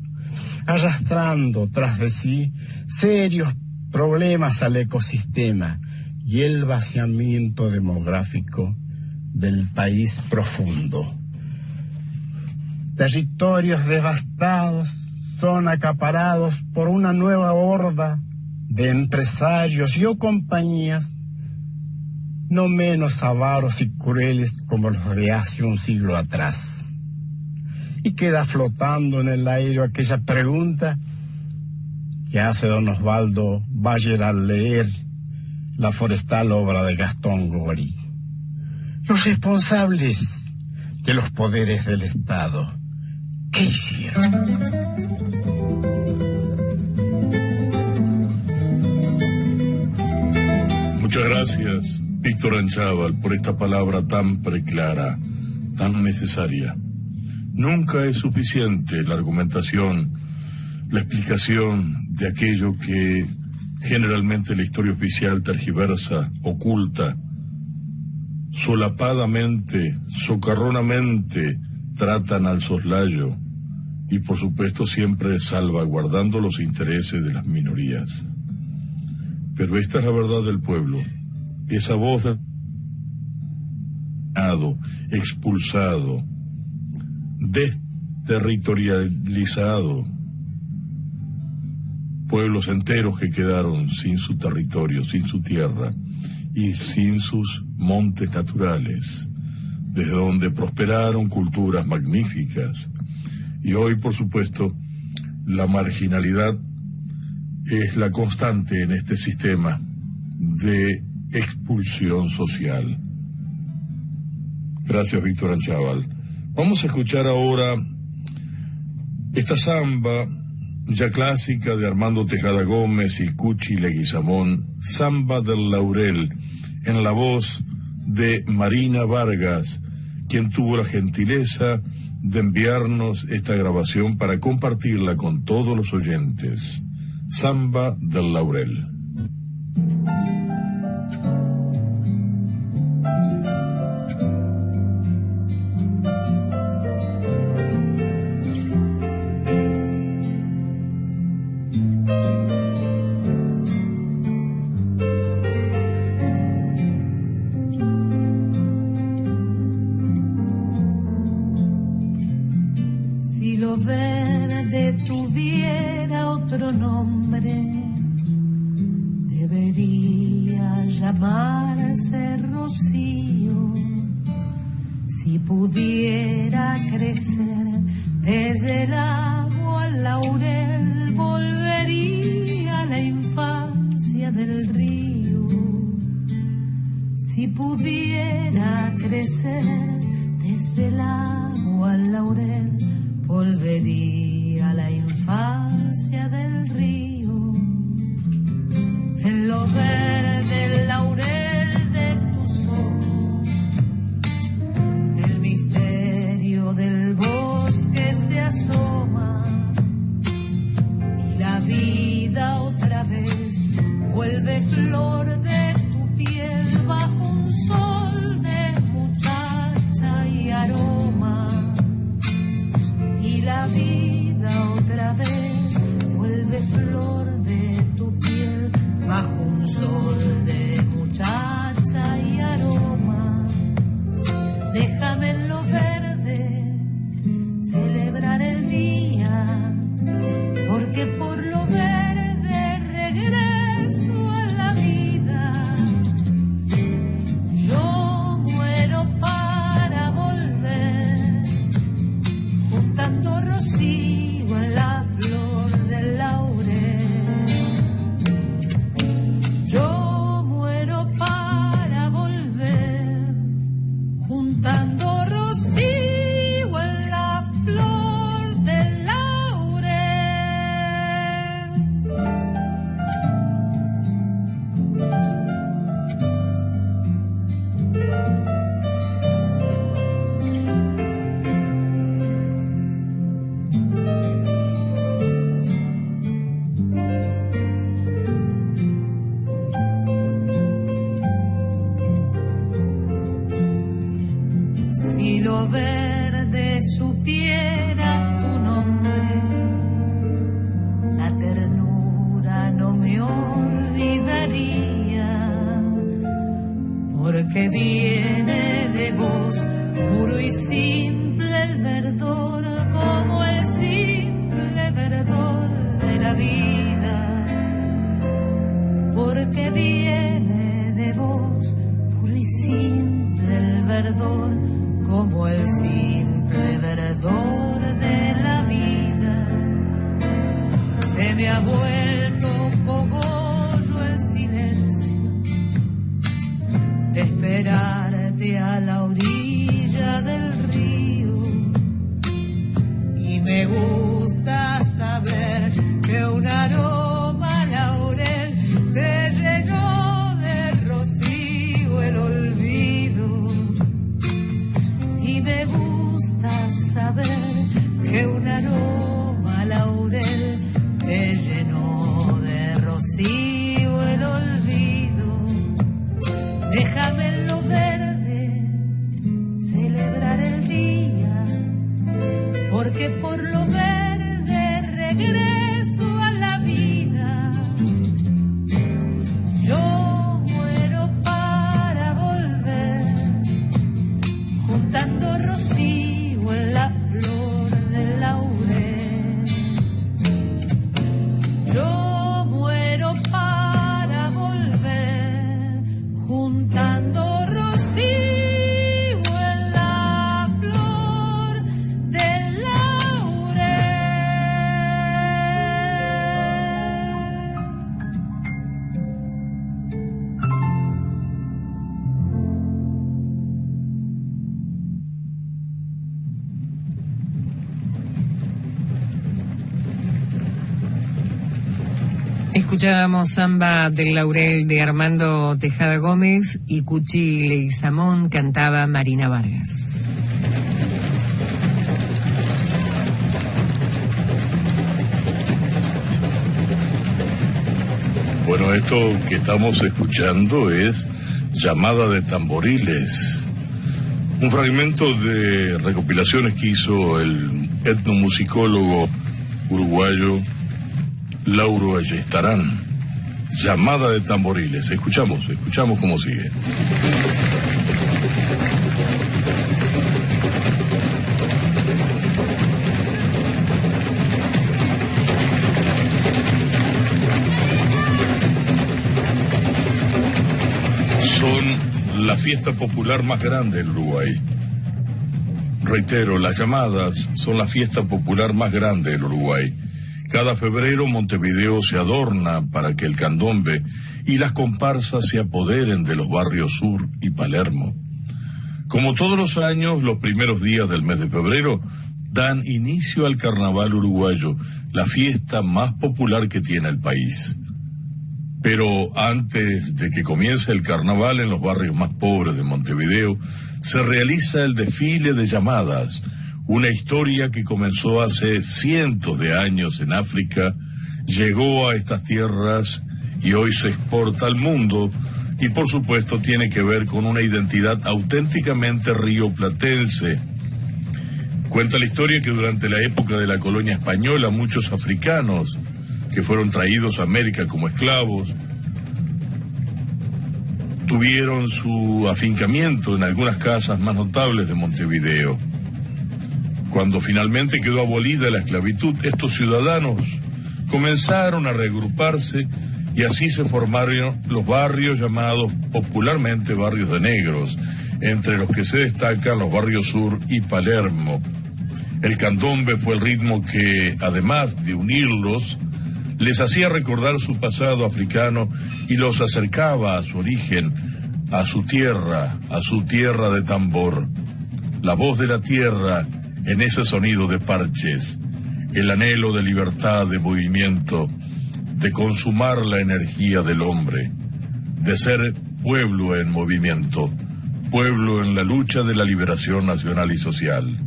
arrastrando tras de sí serios problemas al ecosistema y el vaciamiento demográfico del país profundo. Territorios devastados son acaparados por una nueva horda de empresarios y o compañías no menos avaros y crueles como los de hace un siglo atrás. Y queda flotando en el aire aquella pregunta que hace don Osvaldo Bayer al leer la forestal obra de Gastón Gori. Los responsables de los poderes del Estado, ¿qué hicieron? Muchas gracias, Víctor Anchával, por esta palabra tan preclara, tan necesaria. Nunca es suficiente la argumentación, la explicación de aquello que generalmente la historia oficial tergiversa, oculta, solapadamente, socarronamente tratan al soslayo y por supuesto siempre salvaguardando los intereses de las minorías. Pero esta es la verdad del pueblo, esa voz expulsado, desterritorializado, pueblos enteros que quedaron sin su territorio, sin su tierra y sin sus montes naturales, desde donde prosperaron culturas magníficas. Y hoy, por supuesto, la marginalidad es la constante en este sistema de expulsión social. Gracias, Víctor Anchával. Vamos a escuchar ahora esta samba ya clásica de Armando Tejada Gómez y Cuchi Leguizamón, Samba del Laurel, en la voz de Marina Vargas, quien tuvo la gentileza de enviarnos esta grabación para compartirla con todos los oyentes. Samba del Laurel. Si lo verde tuviera otro nombre, debería llamarse rocío. Si pudiera crecer desde el agua al laurel, volvería a la infancia del río. Si pudiera crecer desde el agua al laurel, volvería a la infancia del río. En lo verde el laurel de tus ojos, el misterio del bosque se asoma, y la vida otra vez vuelve flor de tu piel bajo un sol de muchacha y aroma. Y la vida otra vez vuelve flor de tu piel bajo un sol de muchacha y aroma. Déjame en lo verde supiera tu nombre, la ternura no me olvidaría, porque viene de vos, puro y simple el verdor, como el simple verdor de la vida, porque viene de vos, puro y simple el verdor, como el simple verdor de la vida. Se me ha vuelto cogollo el silencio de esperarte a la orilla del río, y me gusta saber que un aroma laurel te llenó de rocío el olvido, y me gusta saber que un aroma laurel te llenó de rocío el olvido. Déjame en lo verde celebrar el día, porque por lo verde regreso a la vida. Yo muero para volver, juntando rocío en la flor del laurel. Yo muero para volver, juntando rocío en la flor del laurel. Escuchábamos Samba del Laurel de Armando Tejada Gómez y Cuchi Leguizamón cantaba Marina Vargas. Bueno, esto que estamos escuchando es Llamada de Tamboriles, un fragmento de recopilaciones que hizo el etnomusicólogo uruguayo Lauro Ayestarán. Llamada de Tamboriles. Escuchamos cómo sigue. Son la fiesta popular más grande del Uruguay. Reitero, las llamadas son la fiesta popular más grande del Uruguay. Cada febrero Montevideo se adorna para que el candombe y las comparsas se apoderen de los barrios Sur y Palermo. Como todos los años, los primeros días del mes de febrero dan inicio al carnaval uruguayo, la fiesta más popular que tiene el país. Pero antes de que comience el carnaval en los barrios más pobres de Montevideo, se realiza el desfile de llamadas, una historia que comenzó hace cientos de años en África, llegó a estas tierras y hoy se exporta al mundo, y por supuesto tiene que ver con una identidad auténticamente rioplatense. Cuenta la historia que durante la época de la colonia española muchos africanos que fueron traídos a América como esclavos tuvieron su afincamiento en algunas casas más notables de Montevideo. Cuando finalmente quedó abolida la esclavitud, estos ciudadanos comenzaron a reagruparse y así se formaron los barrios llamados popularmente barrios de negros, entre los que se destacan los barrios Sur y Palermo. El candombe fue el ritmo que, además de unirlos, les hacía recordar su pasado africano y los acercaba a su origen, a su tierra de tambor. La voz de la tierra en ese sonido de parches, el anhelo de libertad de movimiento, de consumar la energía del hombre, de ser pueblo en movimiento, pueblo en la lucha de la liberación nacional y social.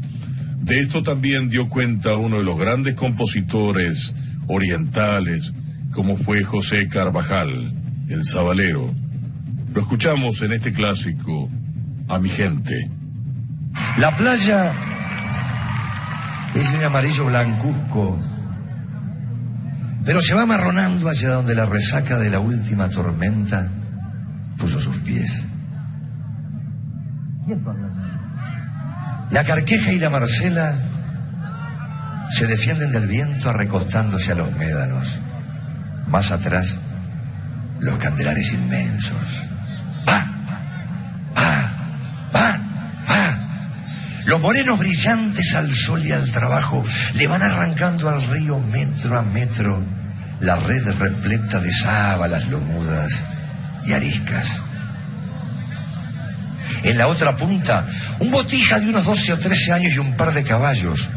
De esto también dio cuenta uno de los grandes compositores orientales, como fue José Carvajal, el Sabalero. Lo escuchamos en este clásico, A mi gente. La playa Es un amarillo blancuzco, pero se va amarronando hacia donde la resaca de la última tormenta puso sus pies. La Carqueja y la Marcela se defienden del viento arrecostándose a los médanos. Más atrás, los candelares inmensos. Los morenos brillantes al sol y al trabajo le van arrancando al río metro a metro la red repleta de sábalas lomudas y ariscas. En la otra punta, un botija de unos 12 o 13 años y un par de caballos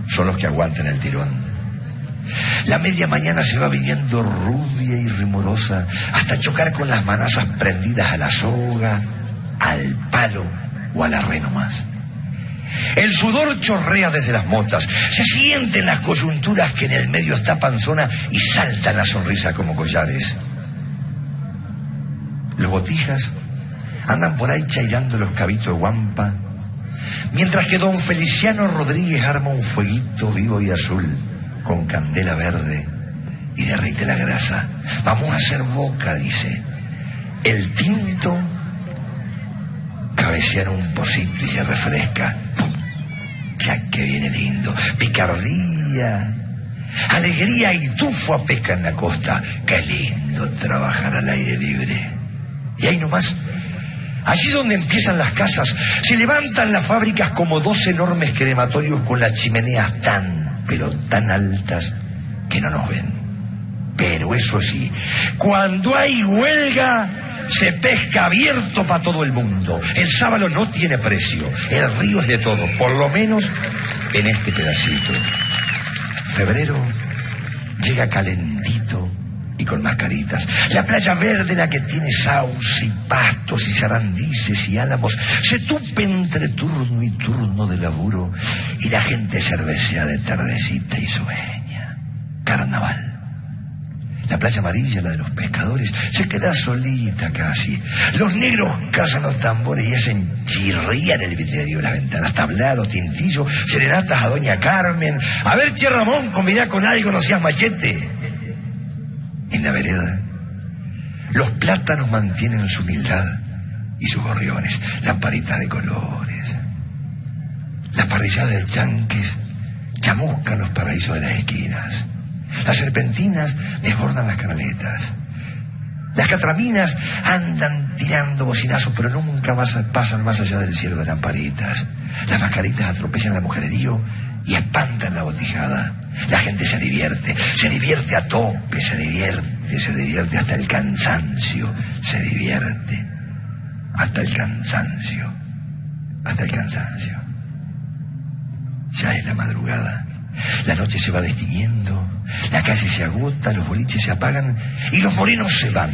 son los que aguantan el tirón. La media mañana se va viniendo rubia y rumorosa hasta chocar con las manazas prendidas a la soga, al palo o al arre nomás. El sudor chorrea desde las motas, se sienten las coyunturas que en el medio está panzona y saltan la sonrisa como collares. Los botijas andan por ahí chairando los cabitos de guampa, mientras que don Feliciano Rodríguez arma un fueguito vivo y azul con candela verde y derrite la grasa. Vamos a hacer boca, dice. El tinto cabecea en un pocito y se refresca. Ya que viene lindo. Picardía, alegría y tufo a pesca en la costa. Qué lindo trabajar al aire libre. Y ahí nomás, allí donde empiezan las casas, se levantan las fábricas como 2 enormes crematorios con las chimeneas tan, pero tan altas que no nos ven. Pero eso sí, cuando hay huelga, se pesca abierto para todo el mundo. El sábalo no tiene precio. El río es de todo, por lo menos en este pedacito. Febrero llega calentito y con mascaritas. La playa verde, la que tiene sauce y pastos y sarandices y álamos, se tupe entre turno y turno de laburo y la gente cervecea de tardecita y sueña. Carnaval. La playa amarilla, la de los pescadores, se queda solita casi. Los negros cazan los tambores y hacen chirriar el vidrio de las ventanas. Tablado, tintillo, serenatas a doña Carmen. A ver, che Ramón, convidá con algo, no seas machete. En la vereda, los plátanos mantienen su humildad y sus gorriones, lamparitas de colores. Las parrilladas de chanques chamuscan los paraísos de las esquinas. Las serpentinas desbordan las canaletas. Las catraminas andan tirando bocinazos, pero nunca más pasan más allá del cielo de lamparitas. Las mascaritas atropellan la mujererío y espantan la botijada. La gente se divierte a tope, se divierte hasta el cansancio, se divierte hasta el cansancio, hasta el cansancio. Ya es la madrugada. La noche se va destiñendo, la calle se agota, los boliches se apagan y los morenos se van.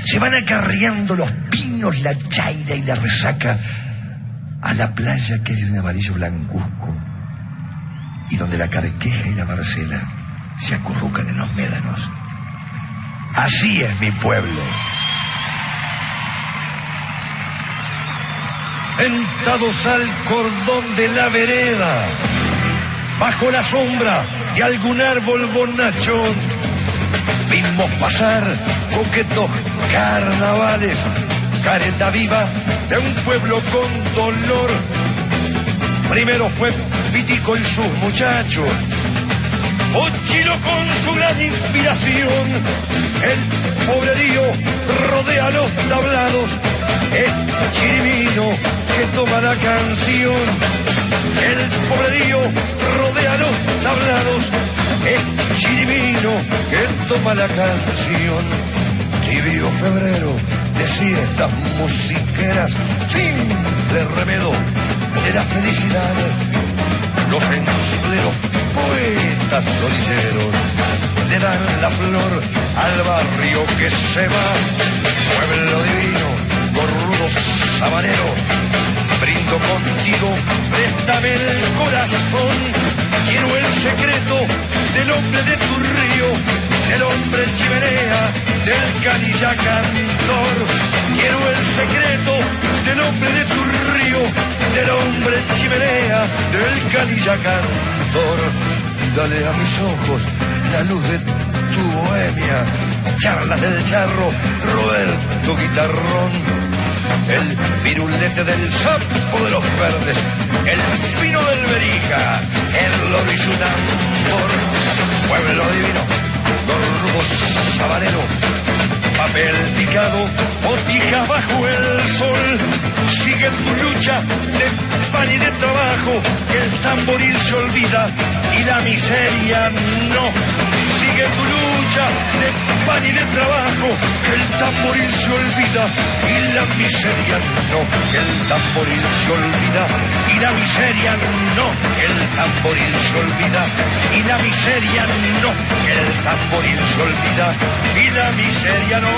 Se van acarreando los pinos, la chaira y la resaca a la playa que es de un amarillo blancuzco y donde la Carqueja y la Marcela se acurrucan en los médanos. Así es mi pueblo. Sentados al cordón de la vereda, bajo la sombra de algún árbol bonachón, vimos pasar coquetos carnavales, careta viva de un pueblo con dolor. Primero fue Pitico y sus muchachos, Ochilo con su gran inspiración. El pobrerío rodea los tablados, es Chirimino que toma la canción. El pobrerío rodea los tablados, es Chirimino que toma la canción. Tibio febrero de siestas musiqueras, simple remedo de la felicidad. Los ensambleros poetas orilleros le dan la flor al barrio que se va. Pueblo divino, gorrudo sabanero, brindo contigo, préstame el corazón. Quiero el secreto del hombre de tu río, del hombre chimenea, del canilla cantor. Quiero el secreto del hombre de tu río, del hombre chimenea, del canilla cantor. Dale a mis ojos la luz de tu bohemia, charlas del charro, Roberto Guitarrón, el firulete del sapo de los verdes, el fino del Berija, el Lorizunambor, pueblo divino, gordo sabanero, papel picado, botijas bajo el sol. Sigue tu lucha de pan y de trabajo, que el tamboril se olvida y la miseria no. Sigue tu lucha de pan y de trabajo, que el tamboril se olvida y la miseria no. Que el tamboril se olvida y la miseria no. Que el tamboril se olvida y la miseria no. Que el tamboril se olvida y la miseria no.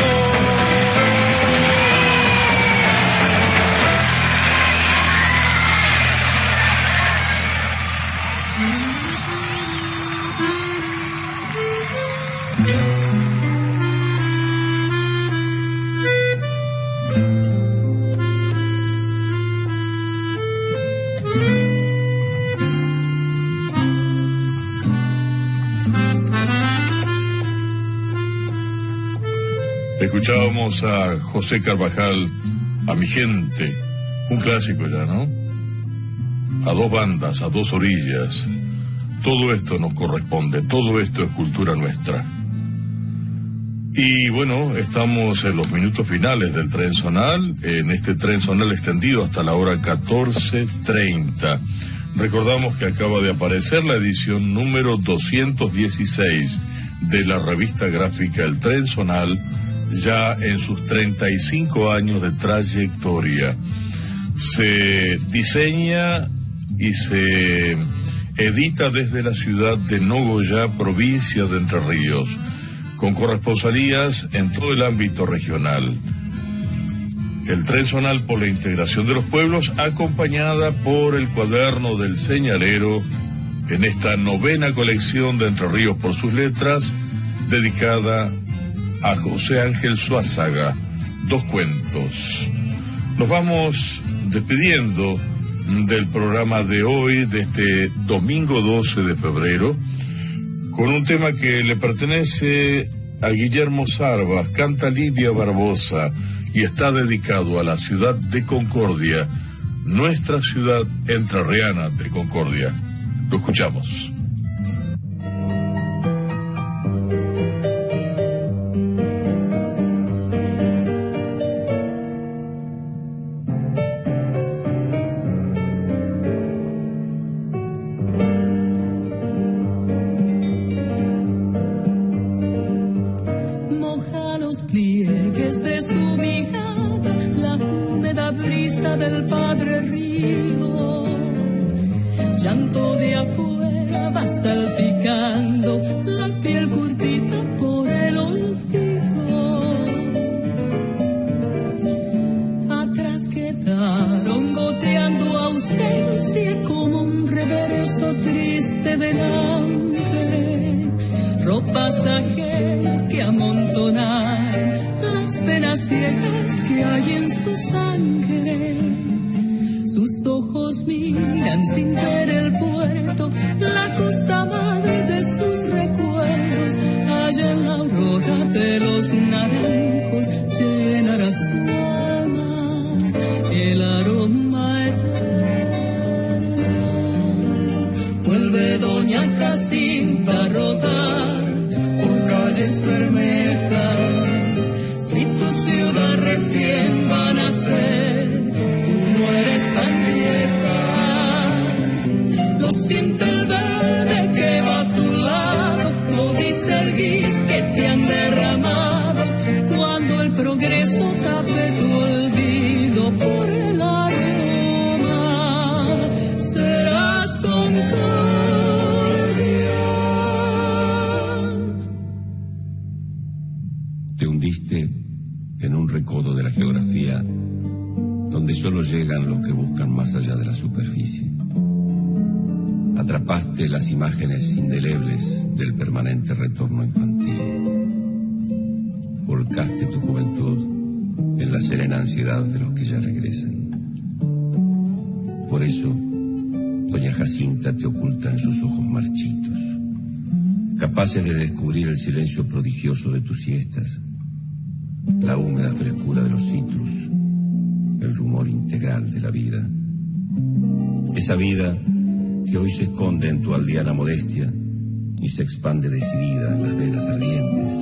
Escuchábamos a José Carvajal, a Mi Gente, un clásico ya, ¿no? A dos bandas, a dos orillas. Todo esto nos corresponde, todo esto es cultura nuestra. Y bueno, estamos en los minutos finales del tren zonal, en este tren zonal extendido hasta la hora 14:30. Recordamos que acaba de aparecer la edición número 216 de la revista gráfica El Tren Zonal, ya en sus 35 años de trayectoria. Se diseña y se edita desde la ciudad de Nogoyá, provincia de Entre Ríos, con corresponsalías en todo el ámbito regional. El Tren Zonal por la integración de los pueblos, acompañada por el cuaderno del señalero, en esta 9ª colección de Entre Ríos por sus letras, dedicada a José Ángel Suazaga, 2 cuentos. Nos vamos despidiendo del programa de hoy, de este domingo 12 de febrero, con un tema que le pertenece a Guillermo Sarvas, canta Livia Barbosa, y está dedicado a la ciudad de Concordia, nuestra ciudad entrerriana de Concordia. Lo escuchamos. Del padre río, llanto de afuera va salpicando la piel curtida por el olvido. Atrás quedaron goteando ausencia como un reverso triste del hambre, ropas ajenas que amontonaron las penas ciegas que hay en su sangre. Sus ojos miran sin ver el puerto, la costa madre de sus recuerdos. Allá en la aurora de los naranjos llenará su alma el aroma eterno. Vuelve doña Jacinta a rodar por calles bermejas. Si tu ciudad recién va a nacer, tú no eres tan vieja. Lo siente el verde que va a tu lado, lo dice el guis que te han derramado. Cuando el progreso tape tu olvido por el aroma, serás Concordia. Te hundiste en un recodo de la geografía donde solo llegan los que buscan más allá de la superficie. Atrapaste las imágenes indelebles del permanente retorno infantil. Volcaste tu juventud en la serena ansiedad de los que ya regresan. Por eso, doña Jacinta te oculta en sus ojos marchitos, capaces de descubrir el silencio prodigioso de tus siestas, la húmeda frescura de los citrus, el rumor integral de la vida. Esa vida que hoy se esconde en tu aldeana modestia y se expande decidida en las venas ardientes,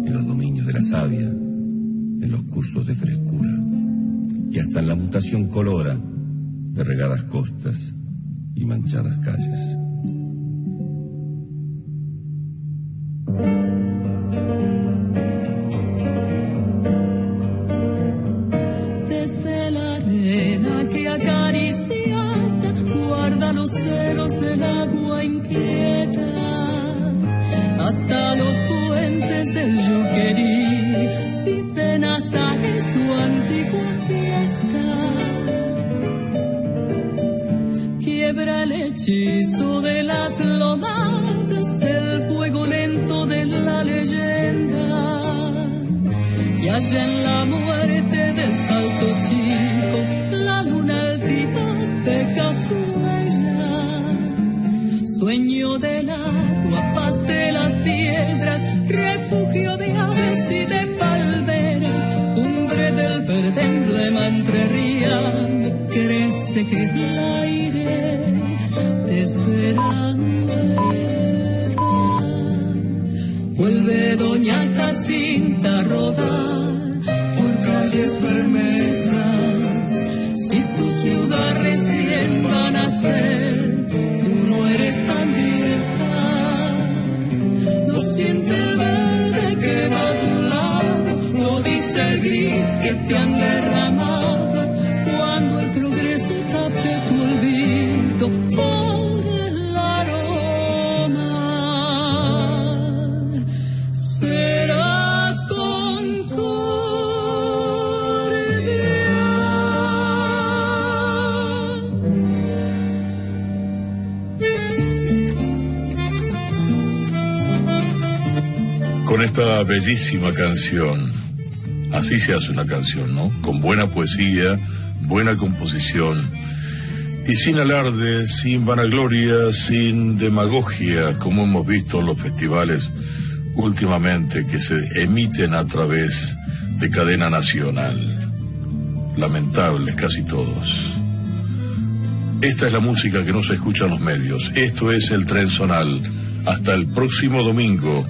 en los dominios de la savia, en los cursos de frescura y hasta en la mutación colora de regadas costas y manchadas calles. Desde la arena que acariciada guarda los celos del agua inquieta, hasta los puentes del Yuquerí viven Azague su antigua fiesta. Quiebra el hechizo de las lomadas, el fuego lento de la leyenda. Y allá en la muerte del Salto Chico, la luna altiva deja su huella. Sueño del agua, paz de las piedras, refugio de aves y de palmeras, cumbre del verde emblema entrerriano, crece que el aire te espera nueva. Vuelve doña Jacinta a rodar por calles bermejas, si tu ciudad recién va a nacer, tú no eres tan vieja. No siente el verde que va a tu lado, no dice el gris que te han derramado, cuando el progreso tape tu olvido por el aroma. Serás Con esta bellísima canción, así se hace una canción, ¿no? Con buena poesía, buena composición, y sin alarde, sin vanagloria, sin demagogia, como hemos visto en los festivales últimamente que se emiten a través de cadena nacional. Lamentables casi todos. Esta es la música que no se escucha en los medios. Esto es el Tren Zonal. Hasta el próximo domingo,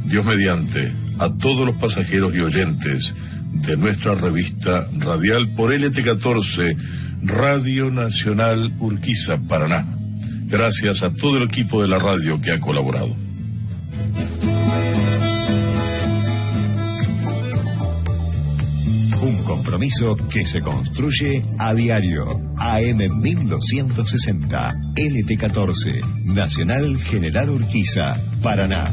Dios mediante, a todos los pasajeros y oyentes de nuestra revista radial por LT14, Radio Nacional Urquiza, Paraná. Gracias a todo el equipo de la radio que ha colaborado. Un compromiso que se construye a diario. AM 1260, LT14, Nacional General Urquiza, Paraná.